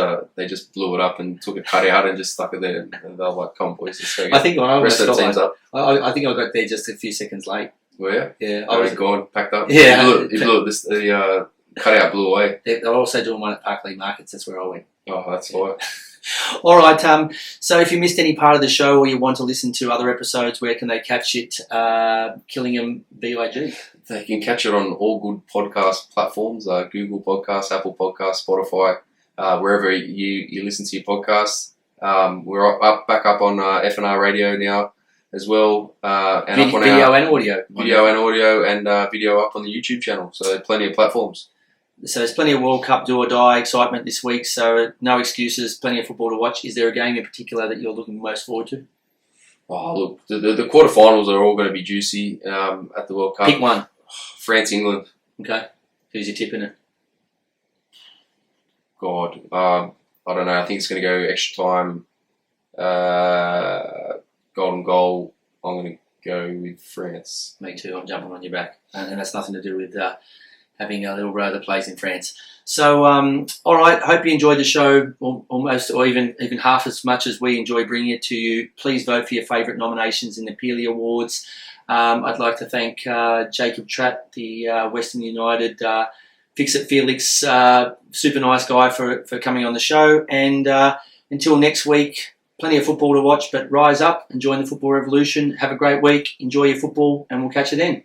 blew it up and took a cutout and just stuck it there, and they were like, "Come on, boys, let's go." I think I rest of the teams up. I think I got there just a few seconds late. Were you? Yeah, I was gone, packed up. Yeah, you blew it. The cutout blew away. They're also doing one at Parkley Markets. That's where I went. Oh, that's why. All right. So if you missed any part of the show or you want to listen to other episodes, where can they catch it? Killingham BIG. They can catch it on all good podcast platforms: Google Podcasts, Apple Podcasts, Spotify, wherever you listen to your podcasts. We're back up on FNR Radio now as well, and up on video and audio, and video up on the YouTube channel. So plenty of platforms. So there's plenty of World Cup do or die excitement this week, so no excuses, plenty of football to watch. Is there a game in particular that you're looking most forward to? Oh, look, the quarterfinals are all going to be juicy at the World Cup. Pick one. France, England. Okay. Who's your tip in it? God, I don't know. I think it's going to go extra time. Golden goal. I'm going to go with France. Me too. I'm jumping on your back. And that's nothing to do with having a little brother that plays in France. So, all right. Hope you enjoyed the show almost, or even half as much as we enjoy bringing it to you. Please vote for your favourite nominations in the Pelé Awards. I'd like to thank Jacob Tratt, the Western United Felix, super nice guy for coming on the show. And until next week, plenty of football to watch, but rise up and join the football revolution. Have a great week. Enjoy your football, and we'll catch you then.